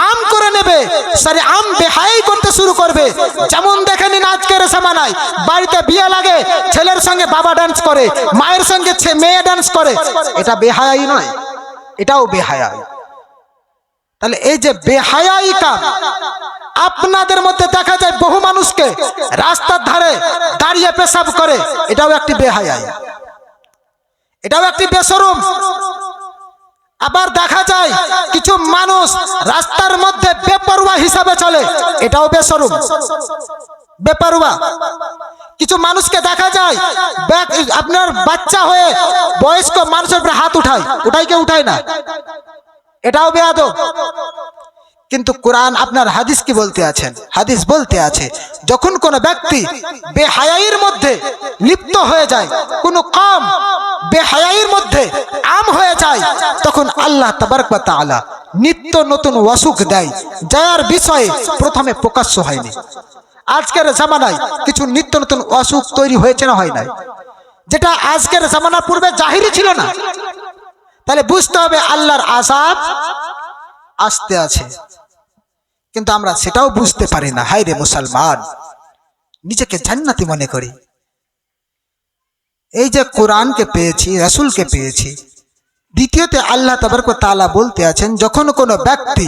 আম করে নেবে, সারি আম বেহায়াই করতে শুরু করবে, যেমন দেখে নিন আজকের জামানায় বাড়িতে বিয়ে লাগে, ছেলের সঙ্গে বাবা ডান্স করে, মায়ের সঙ্গে মেয়ে ডান্স করে, এটা বেহায়াই নয়? এটাও বেহায়াই। তাহলে এই যে বেহায়াই কাজ আপনাদের মধ্যে দেখা যায়, বহু মানুষকে রাস্তার ধারে দাঁড়িয়ে পেশাব করে, এটাও একটি বেহায়াই, এটাও একটি বেশরম। আবার দেখা যায় কিছু মানুষ রাস্তার মধ্যে বেপরোয়া হিসাবে চলে, এটাও বেশরম, বেপরোয়া। কিছু মানুষকে দেখা যায় আপনার বাচ্চা হয়ে বয়স্ক মানুষের উপরে হাত উঠায়, ওটাই কেউ উঠায় না, এটাও বেয়াদব। কিন্তু কোরআন আপনার হাদিস কি বলতে আছেন? হাদিস বলতে আছে, যখন কোন ব্যক্তি বেহায়াইর মধ্যে লিপ্ত হয়ে যায়, কোন কওম বেহায়াইর মধ্যে আম হয়ে যায়, তখন আল্লাহ তাবারক ওয়া তাআলা নিত্য নতুন অসুখ দেয়, যার বিষয়ে প্রথমে প্রকাশ্য হয়নি। আজকের জামানায় কিছু নিত্য নতুন অসুখ তৈরি হয়েছে না হয় নাই, যেটা আজকের জামানার পূর্বে জাহিরি ছিল না। তাহলে বুঝতে হবে আল্লাহর আযাব আসতে আছে, কিন্তু আমরা সেটাও বুঝতে পারি না। হায় রে মুসলমান, নিজেকে জান্নাতি মনে করি। এই যে কোরআনকে পেয়েছি, রাসূলকে পেয়েছি। দ্বিতীয়তে আল্লাহ তাবারক ওয়া তাআলা বলতে আছেন, যখন কোনো ব্যক্তি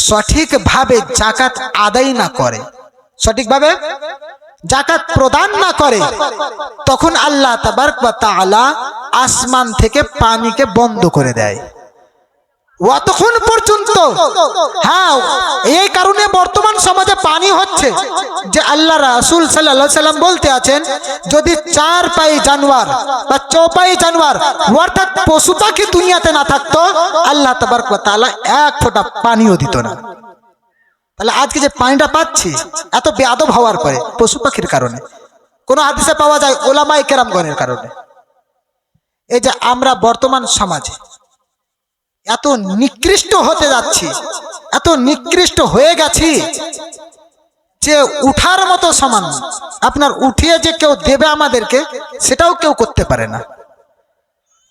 সঠিকভাবে যাকাত আদায় না করে, সঠিকভাবে যাকাত প্রদান না করে, তখন আল্লাহ তাবারক ওয়া তাআলা আসমান থেকে পানিকে বন্ধ করে দেয় অতক্ষণ পর্যন্ত। হ্যাঁ, এই কারণে বর্তমান সমাজে পানি হচ্ছে যে আল্লাহ রাসূল সাল্লাল্লাহু আলাইহি সাল্লাম বলতে আছেন, যদি 4 পায়ে জানোয়ার বা চৌপাই জানোয়ার অর্থাৎ পশু পাখি দুনিয়াতে না থাকতো, আল্লাহ তাবারক ওয়া তাআলা এক ফোঁটা পানিও দিত না। তাহলে আজকে যে পানিটা পাচ্ছি এত বেয়াদব হওয়ার পরে পশু পাখির কারণে, কোন হাদিসে পাওয়া যায় উলামায়ে কেরামগণের কারণে। এই যে আমরা বর্তমান সমাজে এত নিকৃষ্ট হতে যাচ্ছি, এত নিকৃষ্ট হয়ে গেছি যে উঠার মতো সমান, আপনার উঠিয়ে যে কেউ দেবে আমাদেরকে, সেটাও কেউ করতে পারে না।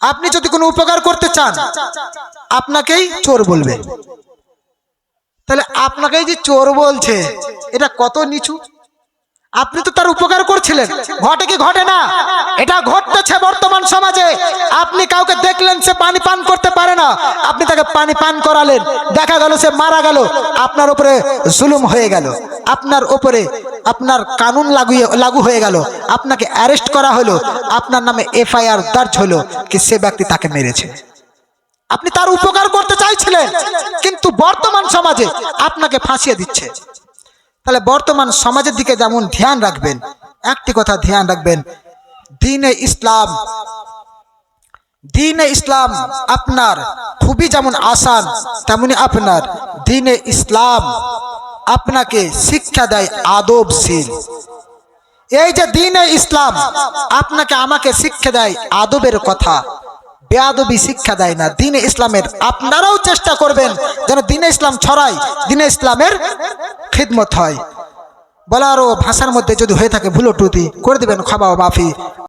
আপনি যদি কোনো উপকার করতে চান, আপনাকেই চোর বলবে। তাহলে আপনাকেই যে চোর বলছে, এটা কত নিচু। আপনি তো তার উপকার করছিলেন, ঘটে কি ঘটে না? এটা ঘটতেছে বর্তমান সমাজে। আপনি কাউকে দেখলেন সে পানি পান করতে পারে না, আপনি তাকে পানি পান করালেন, দেখা গেল সে মারা গেল, আপনার উপরে জুলুম হয়ে গেল, আপনার উপরে আপনার কানুন লাগু হয়ে গেল, আপনাকে অ্যারেস্ট করা হলো, আপনার নামে FIR দর্জ হলো কি সে ব্যক্তি তাকে মেরেছে। আপনি তার উপকার করতে চাইছিলেন, কিন্তু বর্তমান সমাজে আপনাকে ফাঁসিয়ে দিচ্ছে। তাহলে বর্তমান সমাজের দিকে যেমন ধ্যান রাখবেন, একটি কথা ধ্যান রাখবেন, দ্বীনে ইসলাম আপনার খুবই যেমন আসান, তেমনি আপনার দ্বীনে ইসলাম আপনাকে শিক্ষা দেয় আদবশীল। এই যে দ্বীনে ইসলাম আপনাকে আমাকে শিক্ষা দেয় আদবের কথা, বেয়াদবি শিক্ষা দেয় না দ্বীন ইসলামের। আপনারাও চেষ্টা করবেন যেন দ্বীন ইসলাম ছড়ায়, দ্বীন ইসলামের খিদমত হয়। বলারও ভাষার মধ্যে যদি হয়ে থাকে ভুল ত্রুটি করে দিবেন, ক্ষমা ও মাফি।